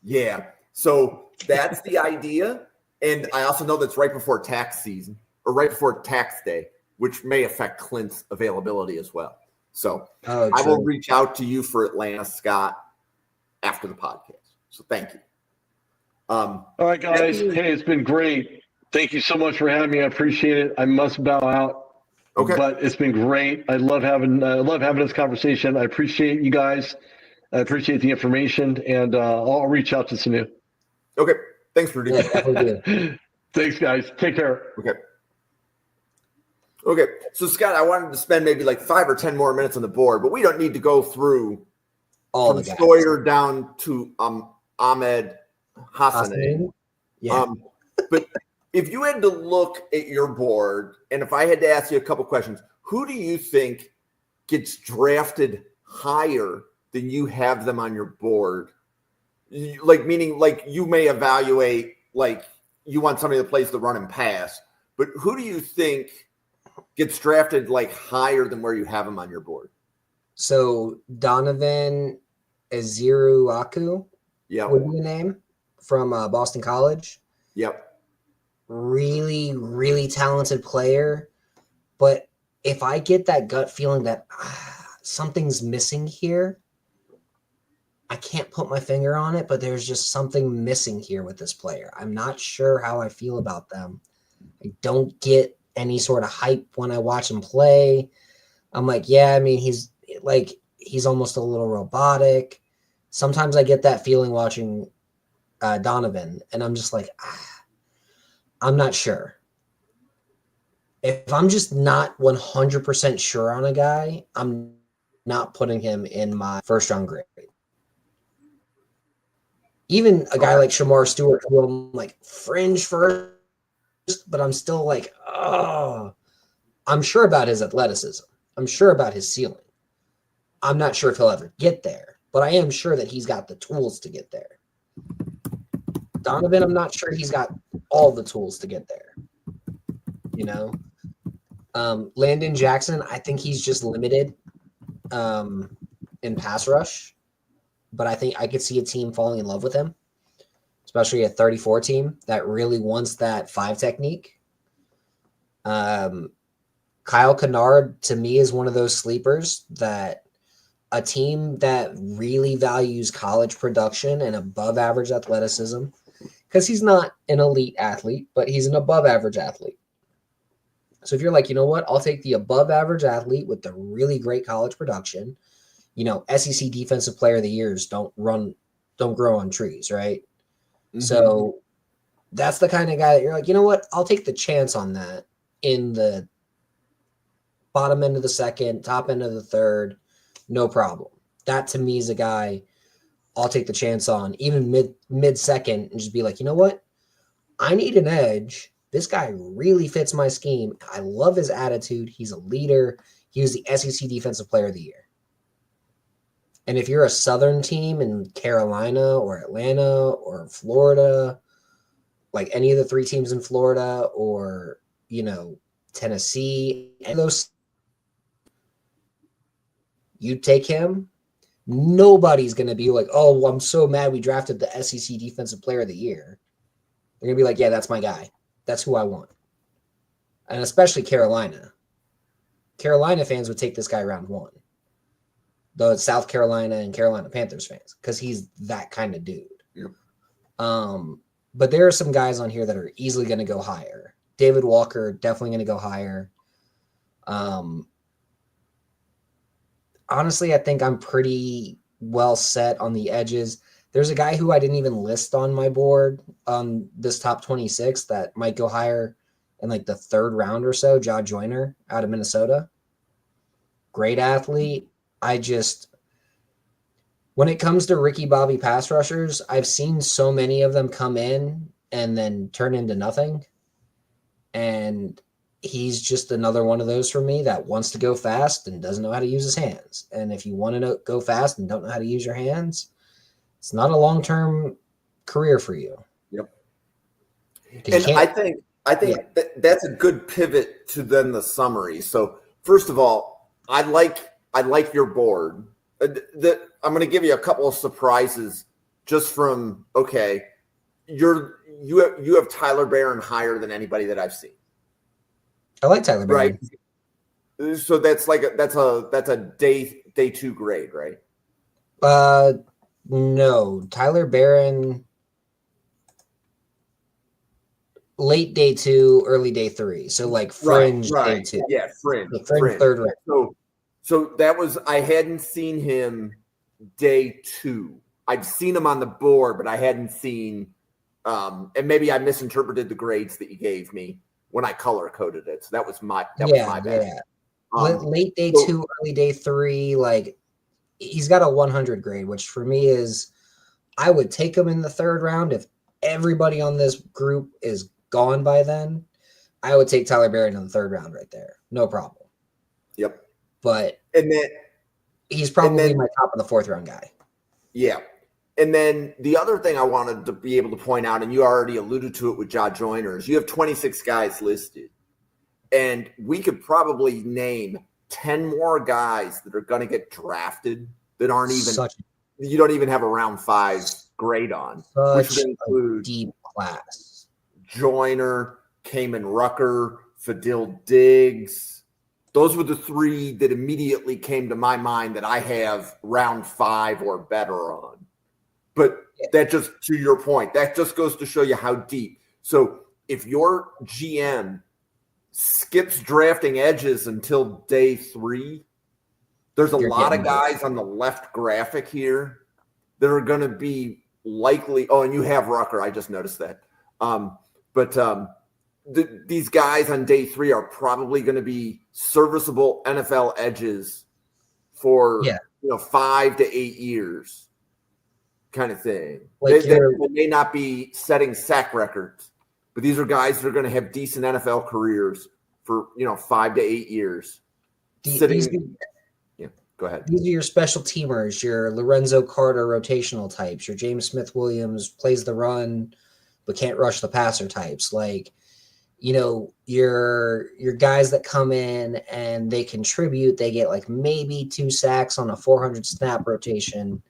Yeah. So that's the idea. And I also know that's right before tax season, or right before tax day, which may affect Clint's availability as well. So I will reach out to you for Atlanta, Scott, after the podcast. So thank you. All right, guys. Hey, it's been great. Thank you so much for having me. I appreciate it. I must bow out. Okay. But it's been great. I love having this conversation. I appreciate you guys. I appreciate the information, and I'll reach out to Sanu. Okay. Thanks, Rudy. Yeah, thanks, guys. Take care. Okay. So, Scott, I wanted to spend maybe like 5 or 10 more minutes on the board, but we don't need to go through all from Sawyer down to Ahmed Hassanin. Yeah. But if you had to look at your board, and if I had to ask you a couple questions, who do you think gets drafted higher than you have them on your board? Like, meaning, like, you may evaluate, like, you want somebody that plays the run and pass, but who do you think gets drafted, like, higher than where you have them on your board? So Donovan Eziruaku would be the name, from Boston College. Yep. Really, really talented player. But if I get that gut feeling that something's missing here, I can't put my finger on it, but there's just something missing here with this player. I'm not sure how I feel about them. I don't get any sort of hype when I watch him play. I'm like, yeah, I mean, he's almost a little robotic. Sometimes I get that feeling watching Donovan, and I'm just like, I'm not sure. If I'm just not 100% sure on a guy, I'm not putting him in my first round grade. Even a guy like Shamar Stewart, who I'm like fringe first, but I'm still like, oh, I'm sure about his athleticism. I'm sure about his ceiling. I'm not sure if he'll ever get there, but I am sure that he's got the tools to get there. Donovan, I'm not sure he's got all the tools to get there. You know? Landon Jackson, I think he's just limited in pass rush, but I think I could see a team falling in love with him, especially a 34 team that really wants that 5 technique. Kyle Kennard, to me, is one of those sleepers that a team that really values college production and above average athleticism, because he's not an elite athlete, but he's an above average athlete. So if you're like, you know what, I'll take the above average athlete with the really great college production. You know, SEC Defensive Player of the Years don't grow on trees, right? Mm-hmm. So that's the kind of guy that you're like, you know what, I'll take the chance on that in the bottom end of the second, top end of the third, no problem. That to me is a guy I'll take the chance on, even mid second, and just be like, you know what, I need an edge. This guy really fits my scheme. I love his attitude. He's a leader. He was the SEC Defensive Player of the Year. And if you're a Southern team in Carolina or Atlanta or Florida, like any of the 3 teams in Florida or, you know, Tennessee, and those, you take him, nobody's going to be like, oh, I'm so mad we drafted the SEC Defensive Player of the Year. They're going to be like, yeah, that's my guy. That's who I want. And especially Carolina. Carolina fans would take this guy round 1. Though it's South Carolina and Carolina Panthers fans, because he's that kind of dude. Yep. But there are some guys on here that are easily going to go higher. David Walker, definitely going to go higher. Honestly, I think I'm pretty well set on the edges. There's a guy who I didn't even list on my board on this top 26 that might go higher in like the 3rd round or so, Ja Joyner out of Minnesota. Great athlete. When it comes to Ricky Bobby pass rushers, I've seen so many of them come in and then turn into nothing. And he's just another one of those for me that wants to go fast and doesn't know how to use his hands. And if you want to go fast and don't know how to use your hands, it's not a long-term career for you. Yep. And I think that's a good pivot to then the summary. So first of all, I like your board. I'm going to give you a couple of surprises just from, okay, you have Tyler Barron higher than anybody that I've seen. I like Tyler Barron. Right. So that's a day 2 grade, right? No, Tyler Barron, late day 2, early day 3. So like fringe day 2. Yeah, fringe 3rd round. So that was, I hadn't seen him day 2. I'd seen him on the board, but I hadn't seen, and maybe I misinterpreted the grades that you gave me when I color coded it. So that was my bad. Yeah. Late day 2, early day 3, like he's got a 100 grade, which for me is, I would take him in the 3rd round. If everybody on this group is gone by then, I would take Tyler Barron in the 3rd round right there. No problem. Yep. But and then he's probably my top of the 4th round guy. Yeah. And then the other thing I wanted to be able to point out, and you already alluded to it with Ja Joyner, is you have 26 guys listed. And we could probably name 10 more guys that are going to get drafted that aren't even you don't even have a round 5 grade on. Which would include deep class. Joyner, Kamen Rucker, Fadil Diggs. Those were the 3 that immediately came to my mind that I have round 5 or better on. But that just, to your point, that just goes to show you how deep. So if your GM skips drafting edges until day 3, there's a lot of guys on the left graphic here that are going to be likely. Oh, and you have Rucker. I just noticed that. These guys on day 3 are probably going to be serviceable NFL edges for 5 to 8 years, kind of thing. Like they may not be setting sack records, but these are guys that are going to have decent NFL careers for 5 to 8 years. Go ahead. These are your special teamers, your Lorenzo Carter rotational types, your James Smith-Williams plays the run but can't rush the passer types. Like, your guys that come in and they contribute, they get like maybe 2 sacks on a 400 snap rotation,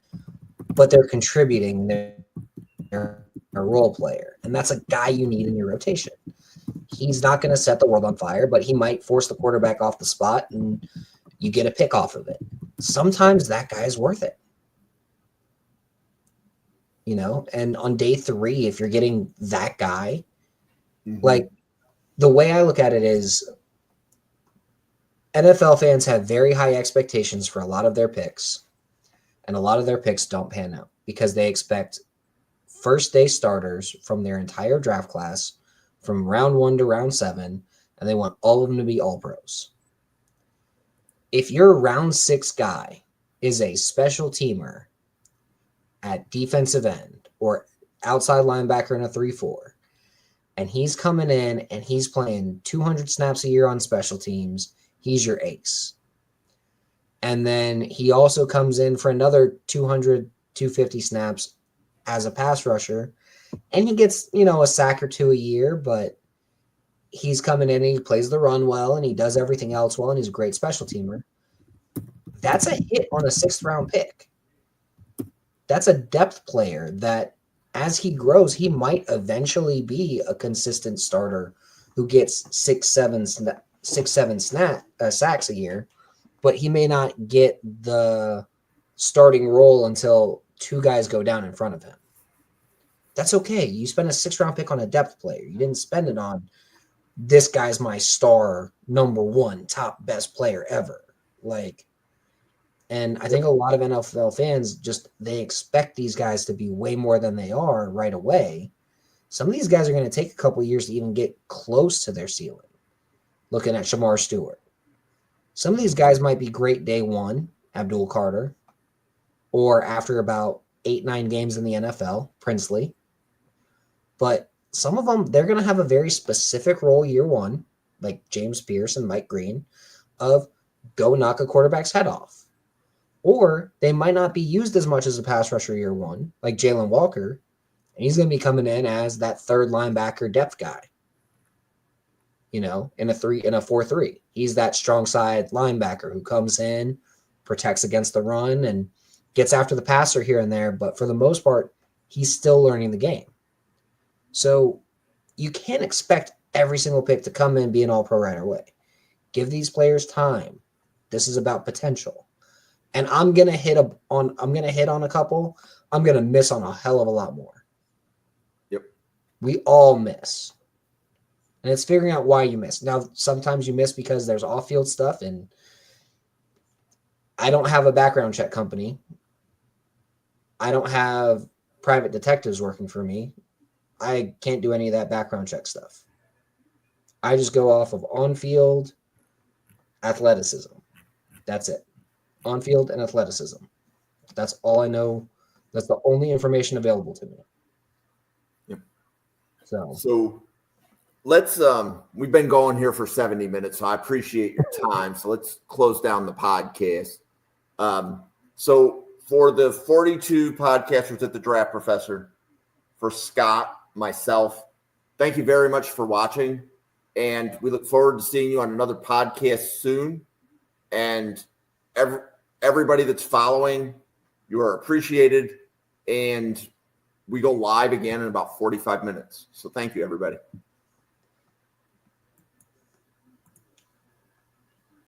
but they're contributing. They're a role player, and that's a guy you need in your rotation. He's not going to set the world on fire, but he might force the quarterback off the spot and you get a pick off of it. Sometimes that guy is worth it. And on day 3, if you're getting that guy, like the way I look at it is NFL fans have very high expectations for a lot of their picks, and a lot of their picks don't pan out because they expect first-day starters from their entire draft class from round 1 to round 7, and they want all of them to be all-pros. If your round 6 guy is a special teamer at defensive end or outside linebacker in a 3-4, and he's coming in and he's playing 200 snaps a year on special teams, he's your ace. And then he also comes in for another 200, 250 snaps as a pass rusher, and he gets, a sack or 2 a year, but he's coming in and he plays the run well and he does everything else well and he's a great special teamer. That's a hit on a 6th round pick. That's a depth player that as he grows, he might eventually be a consistent starter who gets 6-7 sacks a year, but he may not get the starting role until 2 guys go down in front of him. That's okay. You spent a 6th round pick on a depth player. You didn't spend it on this guy's my star number 1 top best player ever. And I think a lot of NFL fans they expect these guys to be way more than they are right away. Some of these guys are going to take a couple years to even get close to their ceiling. Looking at Shamar Stewart. Some of these guys might be great day 1, Abdul Carter, or after about 8-9 games in the NFL, Princely. But some of them, they're going to have a very specific role year 1, like James Pierce and Mike Green, of go knock a quarterback's head off. Or they might not be used as much as a pass rusher year 1, like Jalen Walker, and he's going to be coming in as that 3rd linebacker depth guy. In a 4-3. He's that strong side linebacker who comes in, protects against the run, and gets after the passer here and there. But for the most part, he's still learning the game. So you can't expect every single pick to come in and be an all-pro right away. Give these players time. This is about potential. And I'm gonna hit on a couple. I'm gonna miss on a hell of a lot more. Yep. We all miss. And it's figuring out why you miss. Now, sometimes you miss because there's off-field stuff, and I don't have a background check company. I don't have private detectives working for me. I can't do any of that background check stuff. I just go off of on-field athleticism. That's it. On-field and athleticism. That's all I know. That's the only information available to me. Yep. So let's we've been going here for 70 minutes, so I appreciate your time. So let's close down the podcast. So for the 42 podcasters at the Draft Professor, for Scott, myself, thank you very much for watching. And we look forward to seeing you on another podcast soon. And everybody that's following, you are appreciated. And we go live again in about 45 minutes. So thank you, everybody.